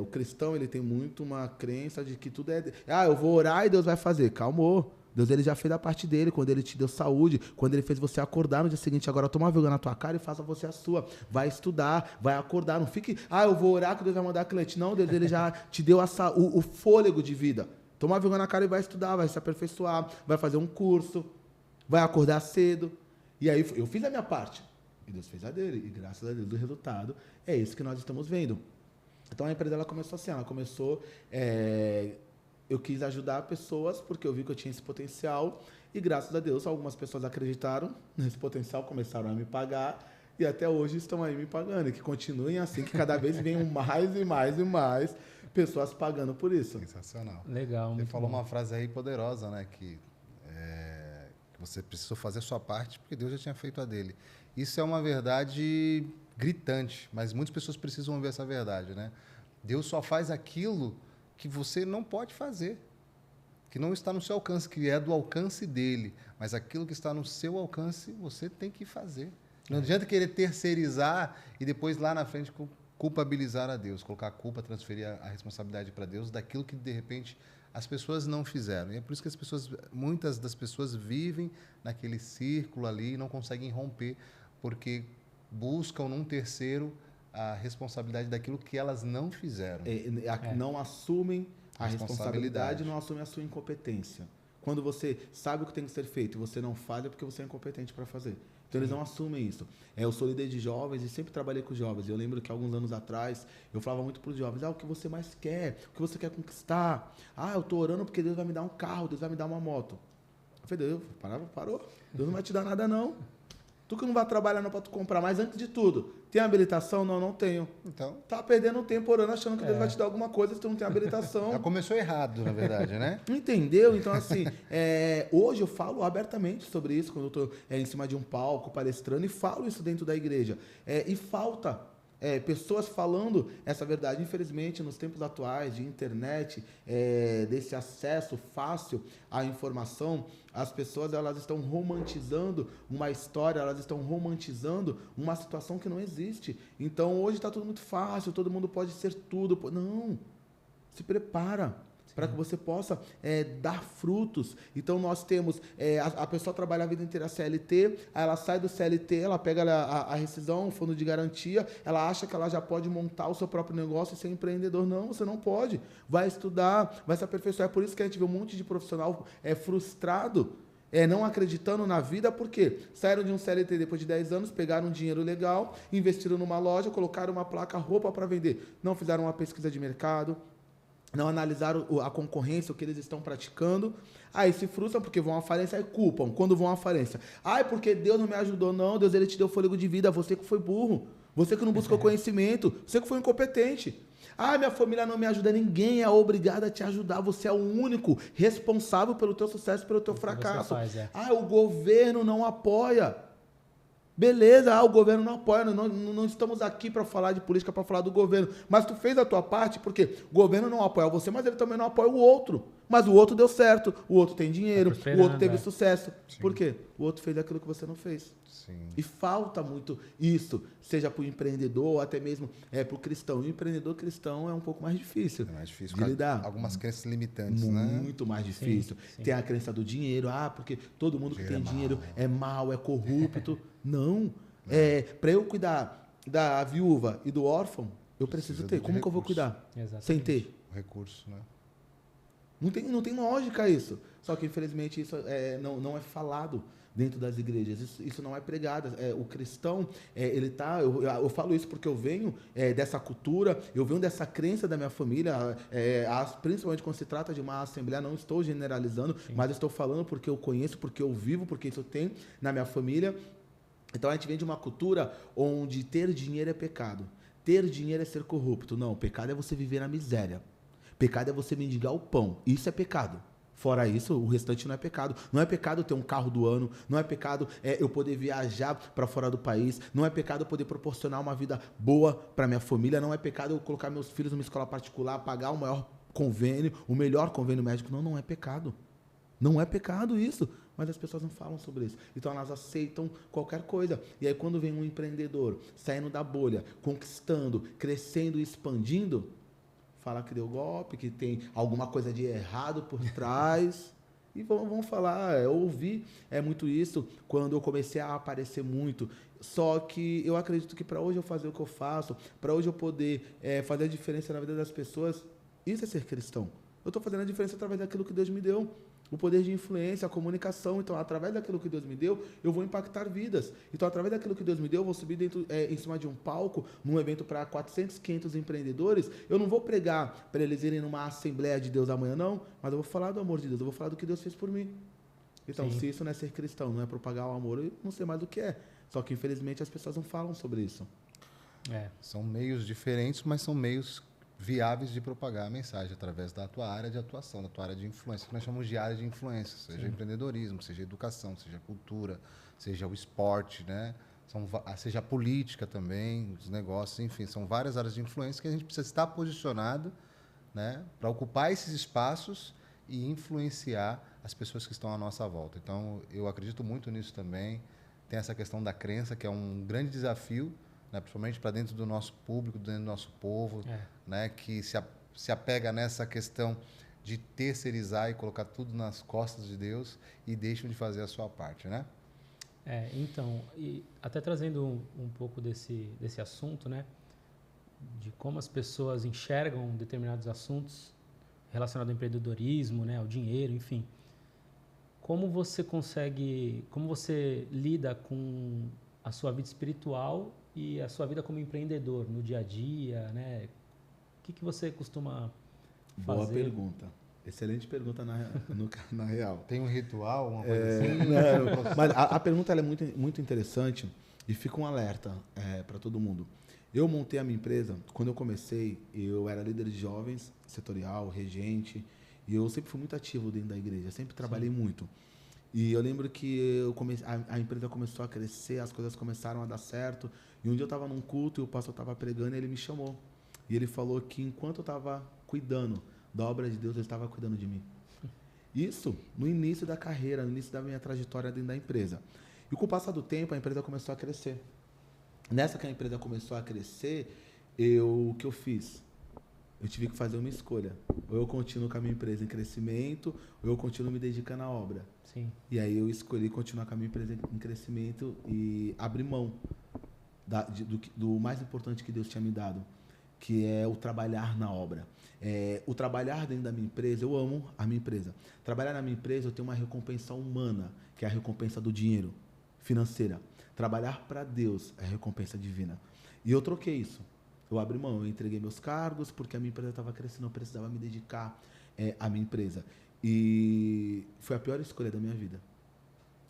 o cristão ele tem muito uma crença de que tudo é... eu vou orar e Deus vai fazer. Calmou. Deus ele já fez a parte dele, quando ele te deu saúde, quando ele fez você acordar no dia seguinte, agora toma vergonha na tua cara e faça você a sua. Vai estudar, vai acordar, não fique, eu vou orar que Deus vai mandar cliente. Não, Deus ele já te deu o fôlego de vida. Toma vergonha na cara e vai estudar, vai se aperfeiçoar, vai fazer um curso, vai acordar cedo. E aí eu fiz a minha parte, e Deus fez a dele, e graças a Deus o resultado é esse que nós estamos vendo. Então a empresa ela começou assim, eu quis ajudar pessoas porque eu vi que eu tinha esse potencial e, graças a Deus, algumas pessoas acreditaram nesse potencial, começaram a me pagar e até hoje estão aí me pagando. E que continuem assim, que cada vez venham mais e mais e mais pessoas pagando por isso. Sensacional. Legal. Você falou uma frase aí poderosa, né? Que você precisou fazer a sua parte porque Deus já tinha feito a dele. Isso é uma verdade gritante, mas muitas pessoas precisam ouvir essa verdade, né? Deus só faz aquilo que você não pode fazer, que não está no seu alcance, que é do alcance dele, mas aquilo que está no seu alcance, você tem que fazer. Não adianta querer terceirizar e depois lá na frente culpabilizar a Deus, colocar a culpa, transferir a responsabilidade para Deus daquilo que de repente as pessoas não fizeram. E é por isso que muitas das pessoas vivem naquele círculo ali e não conseguem romper, porque buscam num terceiro a responsabilidade daquilo que elas não fizeram. Não assumem a responsabilidade, não assumem a sua incompetência. Quando você sabe o que tem que ser feito e você não faz, é porque você é incompetente para fazer. Então, eles não assumem isso. Eu sou líder de jovens e sempre trabalhei com jovens. Eu lembro que alguns anos atrás, eu falava muito para os jovens, o que você mais quer? O que você quer conquistar? Eu estou orando porque Deus vai me dar um carro, Deus vai me dar uma moto. Eu falei, Deus, parou. Deus não vai te dar nada, não. Tu que não vai trabalhar não para tu comprar, mas antes de tudo, tem habilitação? Não tenho. Então, tá perdendo tempo orando, achando que Deus vai te dar alguma coisa se tu não tem habilitação. Já começou errado, na verdade, né? Entendeu? Então, assim, hoje eu falo abertamente sobre isso, quando eu estou em cima de um palco, palestrando, e falo isso dentro da igreja. E falta pessoas falando essa verdade. Infelizmente, nos tempos atuais de internet, desse acesso fácil à informação, as pessoas elas estão romantizando uma história, elas estão romantizando uma situação que não existe. Então, hoje está tudo muito fácil, todo mundo pode ser tudo. Não, se prepara. para que você possa dar frutos. Então, nós temos, a pessoa trabalha a vida inteira CLT, aí ela sai do CLT, ela pega a rescisão, o fundo de garantia, ela acha que ela já pode montar o seu próprio negócio e ser empreendedor. Não, você não pode. Vai estudar, vai se aperfeiçoar. É por isso que a gente vê um monte de profissional frustrado, não acreditando na vida, porque saíram de um CLT depois de 10 anos, pegaram um dinheiro legal, investiram numa loja, colocaram uma placa, roupa para vender. Não fizeram uma pesquisa de mercado, não analisaram a concorrência, o que eles estão praticando. Aí se frustram porque vão à falência e culpam. Quando vão à falência, porque Deus não me ajudou. Não, Deus, ele te deu fôlego de vida, você que foi burro, você que não buscou conhecimento, você que foi incompetente. Minha família não me ajuda. Ninguém é obrigado a te ajudar. Você é o único responsável pelo teu sucesso, pelo teu fracasso. O governo não apoia. Beleza, o governo não apoia. Não estamos aqui para falar de política, para falar do governo. Mas tu fez a tua parte porque o governo não apoia você, mas ele também não apoia o outro. Mas o outro deu certo, o outro tem dinheiro, o outro teve sucesso. Sim. Por quê? O outro fez aquilo que você não fez. Sim. E falta muito isso, seja para o empreendedor ou até mesmo para o cristão. O empreendedor cristão é um pouco mais difícil. É mais difícil de lidar. Algumas crenças limitantes, muito mais difícil. Sim. Tem a crença do dinheiro, porque todo mundo que tem dinheiro é mau, é corrupto. Não. Para eu cuidar da viúva e do órfão, eu preciso ter. Como que eu vou cuidar? Exatamente. Sem ter? O recurso, né? Não tem lógica isso. Só que, infelizmente, isso não é falado dentro das igrejas. Isso não é pregado. O cristão, ele tá... Eu falo isso porque eu venho dessa cultura, eu venho dessa crença da minha família, principalmente quando se trata de uma assembleia, não estou generalizando, sim, mas estou falando porque eu conheço, porque eu vivo, porque isso tem na minha família. Então, a gente vem de uma cultura onde ter dinheiro é pecado. Ter dinheiro é ser corrupto. Não, pecado é você viver na miséria. Pecado é você mendigar o pão. Isso é pecado. Fora isso, o restante não é pecado. Não é pecado ter um carro do ano. Não é pecado eu poder viajar para fora do país. Não é pecado eu poder proporcionar uma vida boa para minha família. Não é pecado eu colocar meus filhos numa escola particular, pagar o maior convênio, o melhor convênio médico. Não é pecado. Não é pecado isso. Mas as pessoas não falam sobre isso. Então elas aceitam qualquer coisa. E aí quando vem um empreendedor saindo da bolha, conquistando, crescendo e expandindo, fala que deu golpe, que tem alguma coisa de errado por trás. E vamos falar, eu ouvi muito isso quando eu comecei a aparecer muito. Só que eu acredito que para hoje eu fazer o que eu faço, para hoje eu poder fazer a diferença na vida das pessoas, isso é ser cristão. Eu estou fazendo a diferença através daquilo que Deus me deu. O poder de influência, a comunicação. Então, através daquilo que Deus me deu, eu vou impactar vidas. Então, através daquilo que Deus me deu, eu vou subir em cima de um palco, num evento para 400, 500 empreendedores. Eu não vou pregar para eles irem numa Assembleia de Deus amanhã, não. Mas eu vou falar do amor de Deus, eu vou falar do que Deus fez por mim. Então, sim, se isso não é ser cristão, não é propagar o amor, eu não sei mais do que é. Só que, infelizmente, as pessoas não falam sobre isso. São meios diferentes, mas são meios viáveis de propagar a mensagem através da tua área de atuação, da tua área de influência, que nós chamamos de área de influência, seja sim, empreendedorismo, seja educação, seja cultura, seja o esporte, né? Seja a política também, os negócios, enfim, são várias áreas de influência que a gente precisa estar posicionado, né, para ocupar esses espaços e influenciar as pessoas que estão à nossa volta. Então, eu acredito muito nisso também. Tem essa questão da crença, que é um grande desafio, né, principalmente para dentro do nosso público, dentro do nosso povo, né, que se apega nessa questão de terceirizar e colocar tudo nas costas de Deus e deixam de fazer a sua parte, né? Então, e até trazendo um pouco desse assunto, né, de como as pessoas enxergam determinados assuntos relacionados ao empreendedorismo, né, ao dinheiro, enfim. Como você lida com a sua vida espiritual e a sua vida como empreendedor no dia a dia, né? O que você costuma fazer? Boa pergunta. Excelente pergunta na real. Tem um ritual, uma coisa assim? Não, mas a pergunta ela é muito, muito interessante e fica um alerta para todo mundo. Eu montei a minha empresa, quando eu comecei, eu era líder de jovens, setorial, regente, e eu sempre fui muito ativo dentro da igreja, sempre trabalhei muito. E eu lembro que a empresa começou a crescer, as coisas começaram a dar certo. E um dia eu estava num culto e o pastor estava pregando e ele me chamou. E ele falou que enquanto eu estava cuidando da obra de Deus, ele estava cuidando de mim. Isso no início da carreira, no início da minha trajetória dentro da empresa. E com o passar do tempo, a empresa começou a crescer. Nessa que a empresa começou a crescer, o que eu fiz? eu tive que fazer uma escolha. Ou eu continuo com a minha empresa em crescimento, ou eu continuo me dedicando à obra. Sim. E aí eu escolhi continuar com a minha empresa em crescimento e abrir mão do mais importante que Deus tinha me dado, que é o trabalhar na obra. O trabalhar dentro da minha empresa, eu amo a minha empresa. Trabalhar na minha empresa, eu tenho uma recompensa humana, que é a recompensa do dinheiro, financeira. Trabalhar para Deus é a recompensa divina. E eu troquei isso. Eu abri mão, eu entreguei meus cargos, porque a minha empresa estava crescendo, eu precisava me dedicar à minha empresa. E foi a pior escolha da minha vida.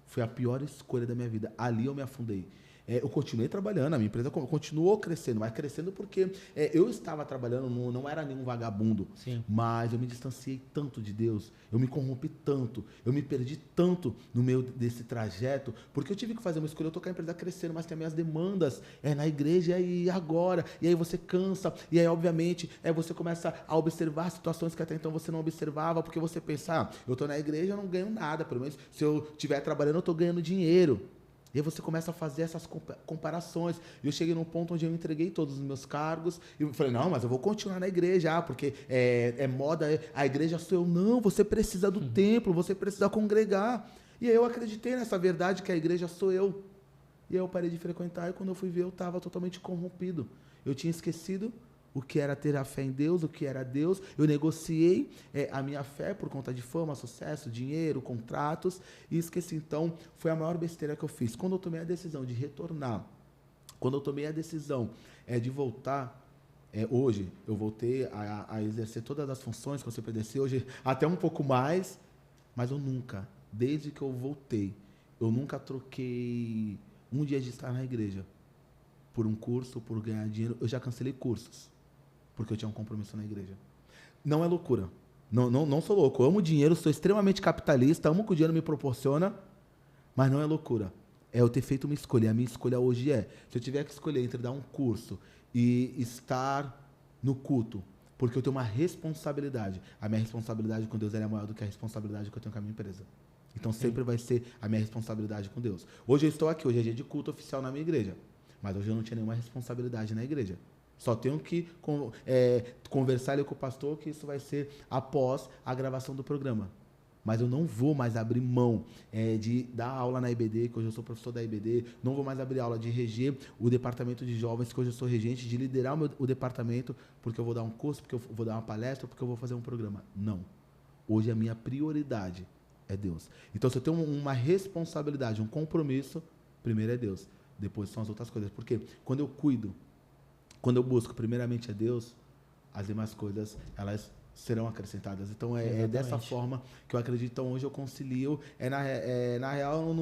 Foi a pior escolha da minha vida. Ali eu me afundei. Eu continuei trabalhando, a minha empresa continuou crescendo, mas crescendo porque eu estava trabalhando, não era nenhum vagabundo. Sim. Mas eu me distanciei tanto de Deus, eu me corrompi tanto, eu me perdi tanto no meio desse trajeto, porque eu tive que fazer uma escolha, eu estou com a empresa crescendo, mas tem as minhas demandas na igreja e agora, e aí você cansa, e aí obviamente você começa a observar situações que até então você não observava, porque você pensa, eu estou na igreja, eu não ganho nada, pelo menos se eu estiver trabalhando eu estou ganhando dinheiro. E aí você começa a fazer essas comparações. E eu cheguei num ponto onde eu entreguei todos os meus cargos. E eu falei, não, mas eu vou continuar na igreja, porque é moda, a igreja sou eu. Não, você precisa do templo, você precisa congregar. E aí eu acreditei nessa verdade que a igreja sou eu. E aí eu parei de frequentar e quando eu fui ver eu estava totalmente corrompido. Eu tinha esquecido o que era ter a fé em Deus, o que era Deus. Eu negociei a minha fé por conta de fama, sucesso, dinheiro, contratos, e esqueci. Então, foi a maior besteira que eu fiz. Quando eu tomei a decisão de retornar, quando eu tomei a decisão de voltar, hoje eu voltei a exercer todas as funções que eu sempre exerci, hoje até um pouco mais, mas eu nunca, desde que eu voltei, eu nunca troquei um dia de estar na igreja por um curso, por ganhar dinheiro. Eu já cancelei cursos porque eu tinha um compromisso na igreja. Não é loucura. Não sou louco. Eu amo dinheiro, sou extremamente capitalista, amo o que o dinheiro me proporciona, mas não é loucura. É eu ter feito uma escolha. A minha escolha hoje se eu tiver que escolher entre dar um curso e estar no culto, porque eu tenho uma responsabilidade. A minha responsabilidade com Deus é maior do que a responsabilidade que eu tenho com a minha empresa. Então sempre vai ser a minha responsabilidade com Deus. Hoje eu estou aqui, hoje é dia de culto oficial na minha igreja, mas hoje eu não tinha nenhuma responsabilidade na igreja. Só tenho que conversar ali com o pastor, que isso vai ser após a gravação do programa. Mas eu não vou mais abrir mão de dar aula na IBD, que hoje eu sou professor da IBD, não vou mais abrir aula de reger o departamento de jovens, que hoje eu sou regente, de liderar o departamento, porque eu vou dar um curso, porque eu vou dar uma palestra, porque eu vou fazer um programa. Não. Hoje a minha prioridade é Deus. Então, se eu tenho uma responsabilidade, um compromisso, primeiro é Deus, depois são as outras coisas. Porque quando eu cuido, quando eu busco primeiramente a Deus, as demais coisas, elas serão acrescentadas. Então, é dessa forma que eu acredito. Então, hoje eu concilio. Na real,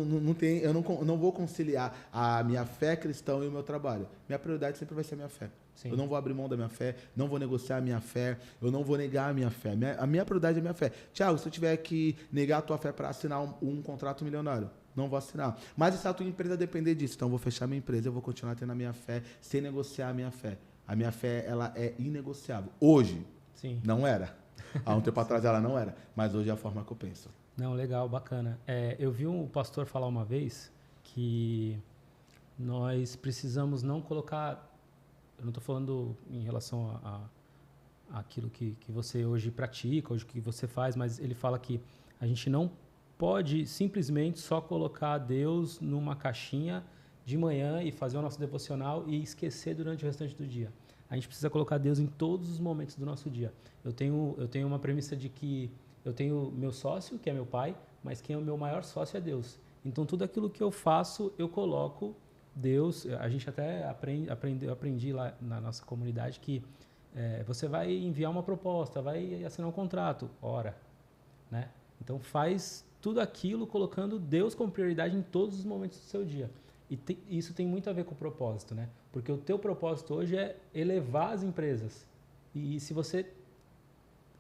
eu não vou conciliar a minha fé cristã e o meu trabalho. Minha prioridade sempre vai ser a minha fé. Sim. Eu não vou abrir mão da minha fé, não vou negociar a minha fé, eu não vou negar a minha fé. A minha prioridade é a minha fé. Tiago, se eu tiver que negar a tua fé para assinar um contrato milionário, não vou assinar. Mas se a tua empresa depender disso, então eu vou fechar minha empresa, eu vou continuar tendo a minha fé, sem negociar a minha fé. A minha fé, ela é inegociável. Hoje, sim, não era. Há um tempo atrás ela não era, mas hoje é a forma que eu penso. Não, legal, bacana. Eu vi um pastor falar uma vez que nós precisamos não colocar... Eu não estou falando em relação a aquilo que você hoje pratica, hoje que você faz, mas ele fala que a gente não pode simplesmente só colocar Deus numa caixinha de manhã e fazer o nosso devocional e esquecer durante o restante do dia. A gente precisa colocar Deus em todos os momentos do nosso dia. Eu tenho uma premissa de que eu tenho meu sócio, que é meu pai, mas quem é o meu maior sócio é Deus. Então, tudo aquilo que eu faço, eu coloco Deus. A gente até aprendi lá na nossa comunidade que você vai enviar uma proposta, vai assinar um contrato, ora, né? Então, faz tudo aquilo colocando Deus como prioridade em todos os momentos do seu dia. E isso tem muito a ver com o propósito, né? Porque o teu propósito hoje é elevar as empresas. E se você,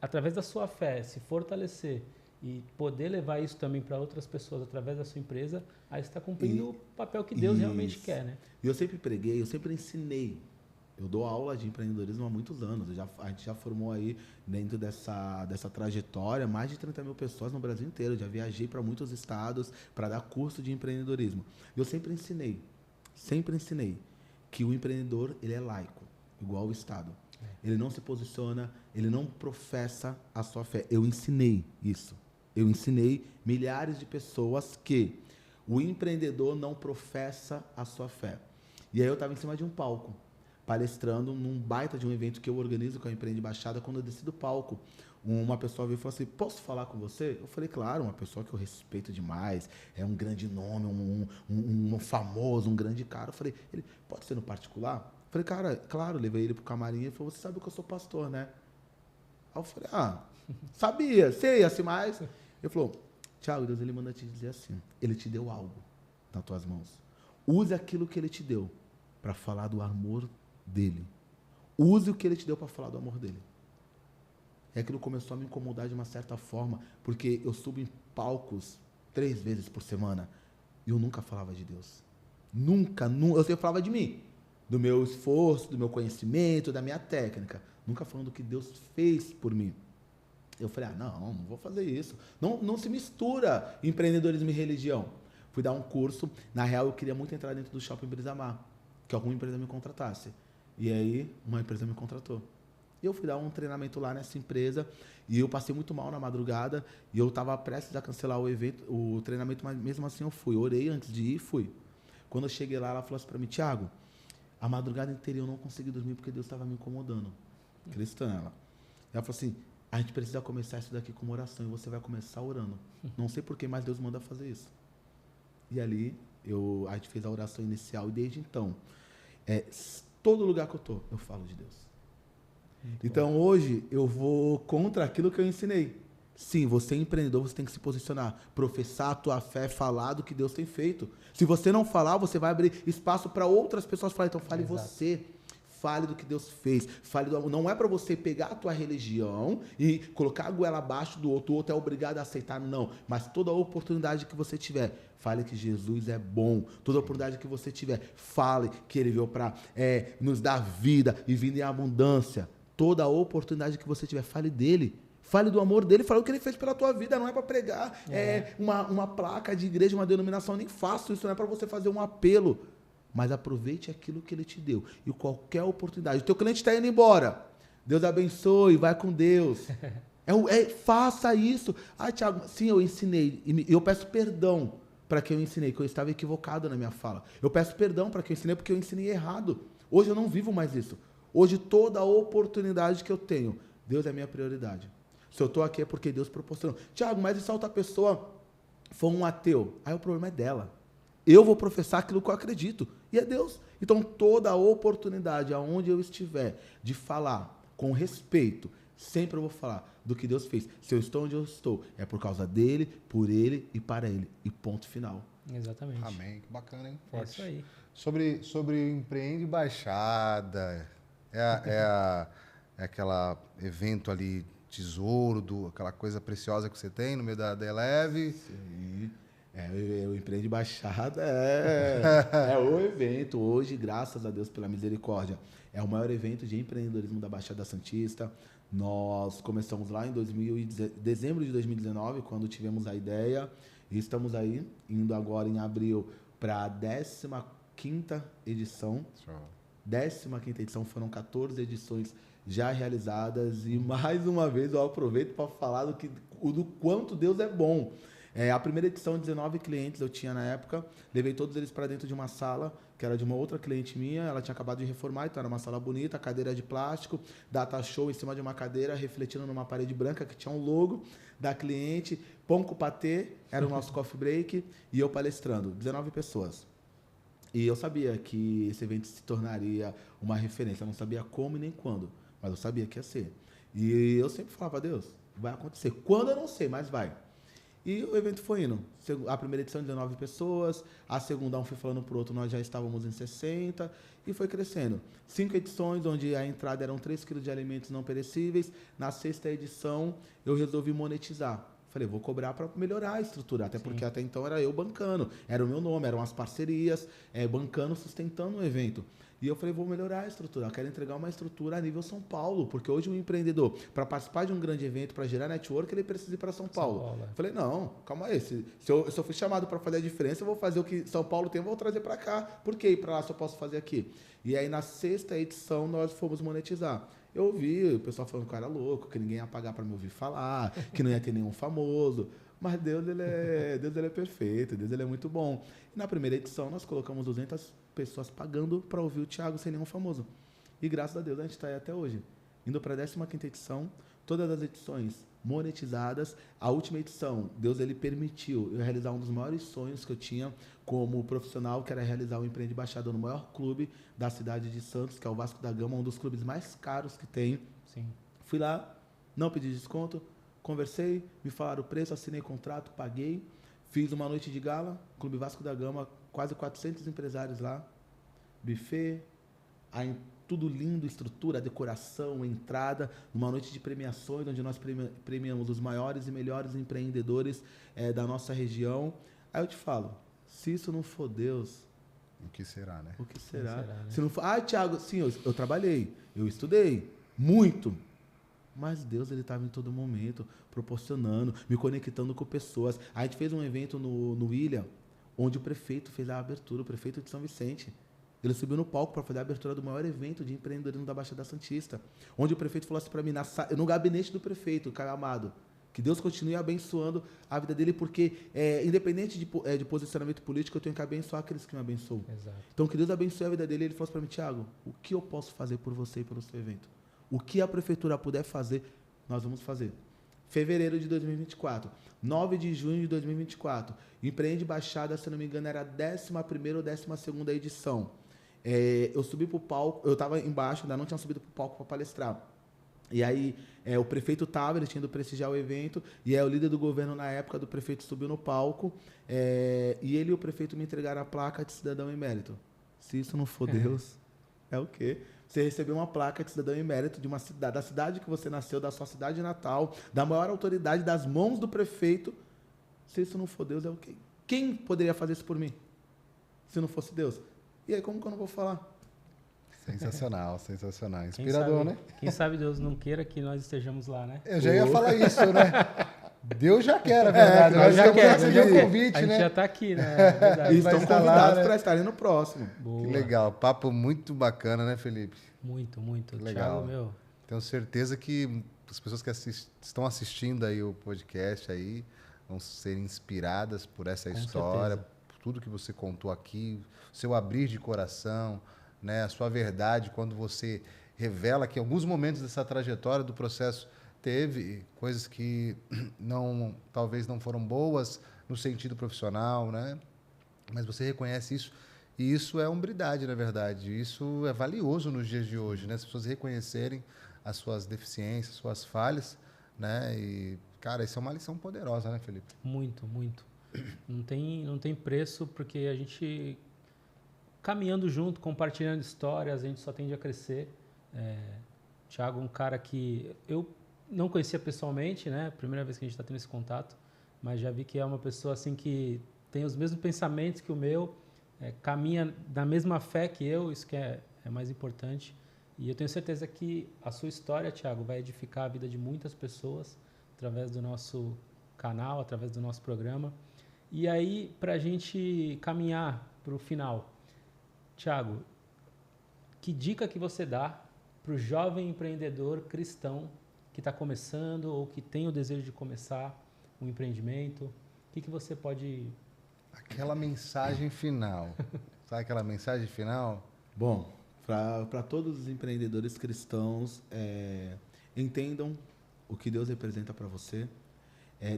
através da sua fé, se fortalecer e poder levar isso também para outras pessoas através da sua empresa, aí você está cumprindo o papel que Deus realmente quer, né? E eu sempre preguei, eu sempre ensinei. Eu dou aula de empreendedorismo há muitos anos. A gente já formou aí, dentro dessa trajetória, mais de 30 mil pessoas no Brasil inteiro. Eu já viajei para muitos estados para dar curso de empreendedorismo. Eu sempre ensinei que o empreendedor ele é laico, igual o Estado. Ele não se posiciona, ele não professa a sua fé. Eu ensinei isso. Eu ensinei milhares de pessoas que o empreendedor não professa a sua fé. E aí eu estava em cima de um palco, palestrando num baita de um evento que eu organizo com a Empreende Baixada. Quando eu desci do palco, uma pessoa veio e falou assim, posso falar com você? Eu falei, claro, uma pessoa que eu respeito demais, é um grande nome, um famoso, um grande cara. Eu falei, ele pode ser no particular? Eu falei, cara, claro, levei ele pro camarim e falou, você sabe que eu sou pastor, né? Aí eu falei, sabia, sei, assim mais. Ele falou, Thiago, Deus ele manda te dizer assim, ele te deu algo nas tuas mãos. Use aquilo que ele te deu para falar do amor dele. Use o que ele te deu para falar do amor dele. E aquilo começou a me incomodar de uma certa forma, porque eu subo em palcos 3 vezes por semana e eu nunca falava de Deus. Nunca. Eu falava de mim, do meu esforço, do meu conhecimento, da minha técnica. Nunca falando do que Deus fez por mim. Eu falei, não vou fazer isso. Não se mistura empreendedorismo e religião. Fui dar um curso. Na real, eu queria muito entrar dentro do Shopping Brisamar, que alguma empresa me contratasse. E aí, uma empresa me contratou. E eu fui dar um treinamento lá nessa empresa e eu passei muito mal na madrugada e eu estava prestes a cancelar o evento, o treinamento, mas mesmo assim eu fui. Eu orei antes de ir e fui. Quando eu cheguei lá, ela falou assim para mim, Thiago, a madrugada inteira eu não consegui dormir porque Deus estava me incomodando. Cristã, ela. Ela falou assim, a gente precisa começar isso daqui com uma oração e você vai começar orando. Não sei porquê, mas Deus manda fazer isso. E ali, a gente fez a oração inicial e desde então, todo lugar que eu tô, eu falo de Deus. Então hoje eu vou contra aquilo que eu ensinei. Sim, você é empreendedor, você tem que se posicionar, professar a tua fé, falar do que Deus tem feito. Se você não falar, você vai abrir espaço para outras pessoas falarem. Então fale você. Fale do que Deus fez. Não é para você pegar a tua religião e colocar a goela abaixo do outro. O outro é obrigado a aceitar, não. Mas toda oportunidade que você tiver, fale que Jesus é bom. Toda oportunidade que você tiver, fale que Ele veio para nos dar vida e vida em abundância. Toda oportunidade que você tiver, fale dele. Fale do amor dele, fale o que ele fez pela tua vida. Não é para pregar uma placa de igreja, uma denominação. Eu nem faço isso, não é para você fazer um apelo. Mas aproveite aquilo que ele te deu. E qualquer oportunidade. O teu cliente está indo embora. Deus abençoe, vai com Deus. Faça isso. Thiago, sim, eu ensinei. E eu peço perdão para quem eu ensinei, que eu estava equivocado na minha fala. Eu peço perdão para quem eu ensinei, porque eu ensinei errado. Hoje eu não vivo mais isso. Hoje toda a oportunidade que eu tenho, Deus é a minha prioridade. Se eu estou aqui é porque Deus proporcionou. Thiago, mas e se a outra pessoa for um ateu? Aí o problema é dela. Eu vou professar aquilo que eu acredito. E é Deus. Então, toda a oportunidade, aonde eu estiver, de falar com respeito, sempre eu vou falar do que Deus fez. Se eu estou onde eu estou, é por causa dele, por ele e para ele. E ponto final. Exatamente. Amém. Que bacana, hein? Forte. É isso aí. Sobre Empreende Baixada, aquela evento ali, tesouro, aquela coisa preciosa que você tem no meio da Eleve. Sim. O Empreende Baixada é o evento. Hoje, graças a Deus pela misericórdia, é o maior evento de empreendedorismo da Baixada Santista. Nós começamos lá em dezembro de 2019, quando tivemos a ideia. E estamos aí, indo agora em abril para a 15ª edição. 15ª edição, foram 14 edições já realizadas. E mais uma vez eu aproveito para falar do quanto Deus é bom. A primeira edição, 19 clientes eu tinha na época, levei todos eles para dentro de uma sala, que era de uma outra cliente minha, ela tinha acabado de reformar, então era uma sala bonita, cadeira de plástico, data show em cima de uma cadeira, refletindo numa parede branca que tinha um logo da cliente, pão com patê, era o nosso coffee break, e eu palestrando, 19 pessoas. E eu sabia que esse evento se tornaria uma referência, eu não sabia como e nem quando, mas eu sabia que ia ser. E eu sempre falava, Deus, vai acontecer. Quando eu não sei, mas vai. E o evento foi indo. A primeira edição, 19 pessoas. A segunda, um foi falando pro outro, nós já estávamos em 60. E foi crescendo. 5 edições, onde a entrada eram 3 quilos de alimentos não perecíveis. Na 6ª edição, eu resolvi monetizar. Falei, vou cobrar para melhorar a estrutura. Até porque até então era eu bancando. Era o meu nome, eram as parcerias, bancando, sustentando o evento. E eu falei, vou melhorar a estrutura. Eu quero entregar uma estrutura a nível São Paulo, porque hoje um empreendedor, para participar de um grande evento, para gerar network, ele precisa ir para São Paulo. Eu falei, não, calma aí. Se eu fui chamado para fazer a diferença, eu vou fazer o que São Paulo tem, eu vou trazer para cá. Por que ir para lá se eu posso fazer aqui? E aí, na 6ª edição, nós fomos monetizar. Eu ouvi o pessoal falando que eu era louco, que ninguém ia pagar para me ouvir falar, que não ia ter nenhum famoso. Mas Deus ele é perfeito, Deus ele é muito bom. E na primeira edição, nós colocamos 200 pessoas pagando para ouvir o Thiago sem nenhum famoso. E graças a Deus a gente está aí até hoje. Indo para a 15ª edição, todas as edições monetizadas. A última edição, Deus ele permitiu eu realizar um dos maiores sonhos que eu tinha como profissional, que era realizar o Empreende Baixada no maior clube da cidade de Santos, que é o Vasco da Gama, um dos clubes mais caros que tem. Sim. Fui lá, não pedi desconto, conversei, me falaram o preço, assinei contrato, paguei, fiz uma noite de gala, Clube Vasco da Gama, quase 400 empresários lá, buffet, aí tudo lindo, estrutura, decoração, entrada, uma noite de premiações, onde nós premiamos os maiores e melhores empreendedores da nossa região. Aí eu te falo, se isso não for Deus, o que será, né? o que será? Né? Se não for, Thiago, sim, eu trabalhei, eu estudei, muito. Mas Deus ele estava em todo momento, proporcionando, me conectando com pessoas. A gente fez um evento no Ilha, onde o prefeito fez a abertura, o prefeito de São Vicente. Ele subiu no palco para fazer a abertura do maior evento de empreendedorismo da Baixada Santista. Onde o prefeito falou assim para mim, no gabinete do prefeito, Caio Amado, que Deus continue abençoando a vida dele, porque independente de posicionamento político, eu tenho que abençoar aqueles que me abençoam. Exato. Então, que Deus abençoe a vida dele. Ele falou assim para mim, Thiago, o que eu posso fazer por você e pelo seu evento? O que a prefeitura puder fazer, nós vamos fazer. Fevereiro de 2024, 9 de junho de 2024, Empreende Baixada, se não me engano, era a 11ª ou 12ª edição. Eu subi para o palco, eu estava embaixo, ainda não tinha subido para o palco para palestrar. E aí o prefeito estava, ele tinha ido prestigiar o evento, e aí o líder do governo na época do prefeito subiu no palco, e ele e o prefeito me entregaram a placa de cidadão emérito. Se isso não for Deus, é o quê? Você recebeu uma placa de cidadão emérito de uma cidade, da cidade que você nasceu, da sua cidade natal, da maior autoridade, das mãos do prefeito. Se isso não for Deus, é o quê? Quem poderia fazer isso por mim? Se não fosse Deus? E aí, como que eu não vou falar? Sensacional, sensacional. Inspirador, né? Quem sabe Deus não queira que nós estejamos lá, né? Eu já ia falar isso, né? Deus já quer, na verdade. Nós já quer, o convite, a gente né? já está aqui, né? É verdade. E estão estar lá, convidados né? para estarem no próximo. Boa. Que legal. Papo muito bacana, né, Felipe? Muito, muito. Legal. Thiago, meu, Tenho certeza que as pessoas que estão assistindo aí o podcast aí vão ser inspiradas por essa Com história, certeza. por tudo que você contou aqui, seu abrir de coração, né, a sua verdade, quando você revela que em alguns momentos dessa trajetória do processo teve coisas que talvez não foram boas no sentido profissional, né? Mas você reconhece isso. E isso é hombridade, na verdade. Isso é valioso nos dias de hoje, né? As pessoas reconhecerem as suas deficiências, suas falhas, né? E, cara, isso é uma lição poderosa, né, Felipe? muito, muito. Não tem preço, porque a gente, caminhando junto, compartilhando histórias, a gente só tende a crescer. Thiago é um cara que eu não conhecia pessoalmente, né? Primeira vez que a gente está tendo esse contato, mas já vi que é uma pessoa assim que tem os mesmos pensamentos que o meu, caminha da mesma fé que eu, isso que é mais importante. E eu tenho certeza que a sua história, Thiago, vai edificar a vida de muitas pessoas através do nosso canal, através do nosso programa. E aí, para a gente caminhar para o final, Thiago, que dica que você dá para o jovem empreendedor cristão que está começando ou que tem o desejo de começar um empreendimento? O que você pode... Aquela mensagem final. Sabe aquela mensagem final? Bom, para todos os empreendedores cristãos, entendam o que Deus representa para você,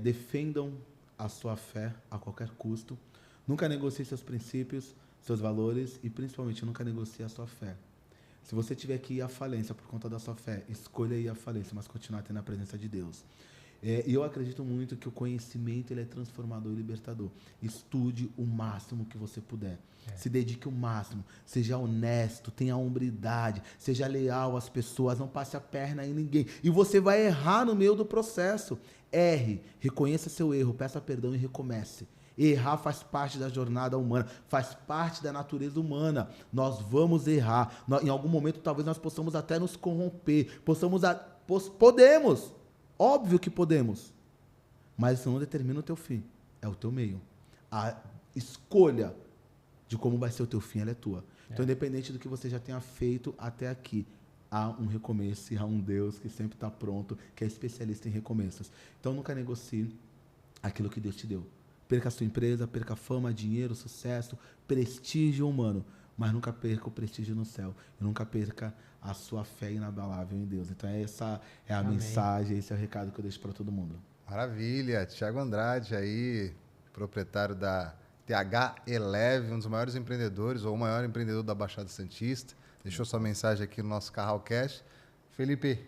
defendam a sua fé a qualquer custo, nunca negocie seus princípios, seus valores e principalmente nunca negocie a sua fé. Se você tiver que ir à falência por conta da sua fé, escolha ir à falência, mas continuar tendo a presença de Deus. E eu acredito muito que o conhecimento ele é transformador e libertador. Estude o máximo que você puder. Se dedique o máximo. Seja honesto, tenha hombridade, seja leal às pessoas, não passe a perna em ninguém. E você vai errar no meio do processo. Erre, reconheça seu erro, peça perdão e recomece. Errar faz parte da jornada humana, faz parte da natureza humana. Nós vamos errar. Em algum momento, talvez nós possamos até nos corromper. Podemos. Óbvio que podemos. Mas isso não determina o teu fim. É o teu meio. A escolha de como vai ser o teu fim, ela é tua. Então, independente do que você já tenha feito até aqui, há um recomeço e há um Deus que sempre está pronto, que é especialista em recomeços. Então, nunca negocie aquilo que Deus te deu. Perca a sua empresa, perca fama, dinheiro, sucesso, prestígio humano, mas nunca perca o prestígio no céu. E nunca perca a sua fé inabalável em Deus. Então, essa é a mensagem, esse é o recado que eu deixo para todo mundo. Maravilha. Thiago Andrade aí, proprietário da TH Eleve, um dos maiores empreendedores, ou o maior empreendedor da Baixada Santista. Deixou sua mensagem aqui no nosso Carralcast. Felipe.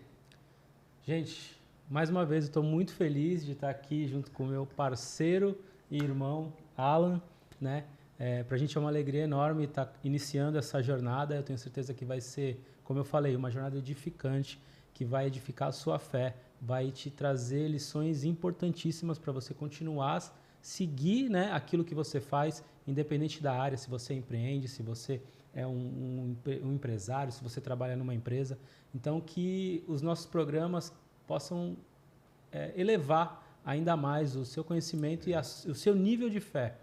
Gente, mais uma vez eu estou muito feliz de estar aqui junto com o meu parceiro e irmão, Alan, né? Para a gente é uma alegria enorme estar iniciando essa jornada. Eu tenho certeza que vai ser, como eu falei, uma jornada edificante, que vai edificar a sua fé, vai te trazer lições importantíssimas para você continuar seguir, né, aquilo que você faz, independente da área, se você empreende, se você é um empresário, se você trabalha numa empresa. Então, que os nossos programas possam elevar ainda mais o seu conhecimento e o seu nível de fé.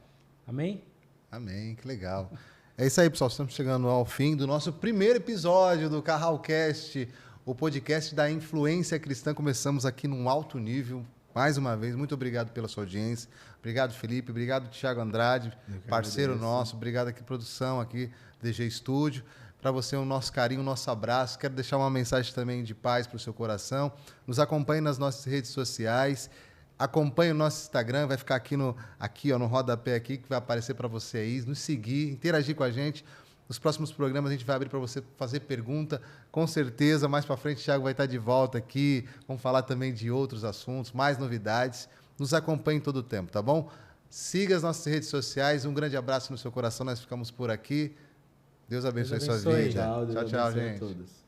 Amém? Amém, que legal. É isso aí, pessoal. Estamos chegando ao fim do nosso primeiro episódio do Carralcast, o podcast da influência cristã. Começamos aqui num alto nível. Mais uma vez, muito obrigado pela sua audiência. Obrigado, Felipe. Obrigado, Thiago Andrade, parceiro nosso. Obrigado aqui, produção, aqui, DG Studio. Para você, o nosso carinho, o nosso abraço. Quero deixar uma mensagem também de paz para o seu coração. Nos acompanhe nas nossas redes sociais. Acompanhe o nosso Instagram, vai ficar aqui no rodapé aqui, que vai aparecer para você aí. Nos seguir, interagir com a gente. Nos próximos programas a gente vai abrir para você fazer pergunta. Com certeza, mais para frente o Thiago vai estar de volta aqui. Vamos falar também de outros assuntos, mais novidades. Nos acompanhe todo o tempo, tá bom? Siga as nossas redes sociais. Um grande abraço no seu coração. Nós ficamos por aqui. Deus abençoe sua vida. Tchau, Tchau, gente. A todos.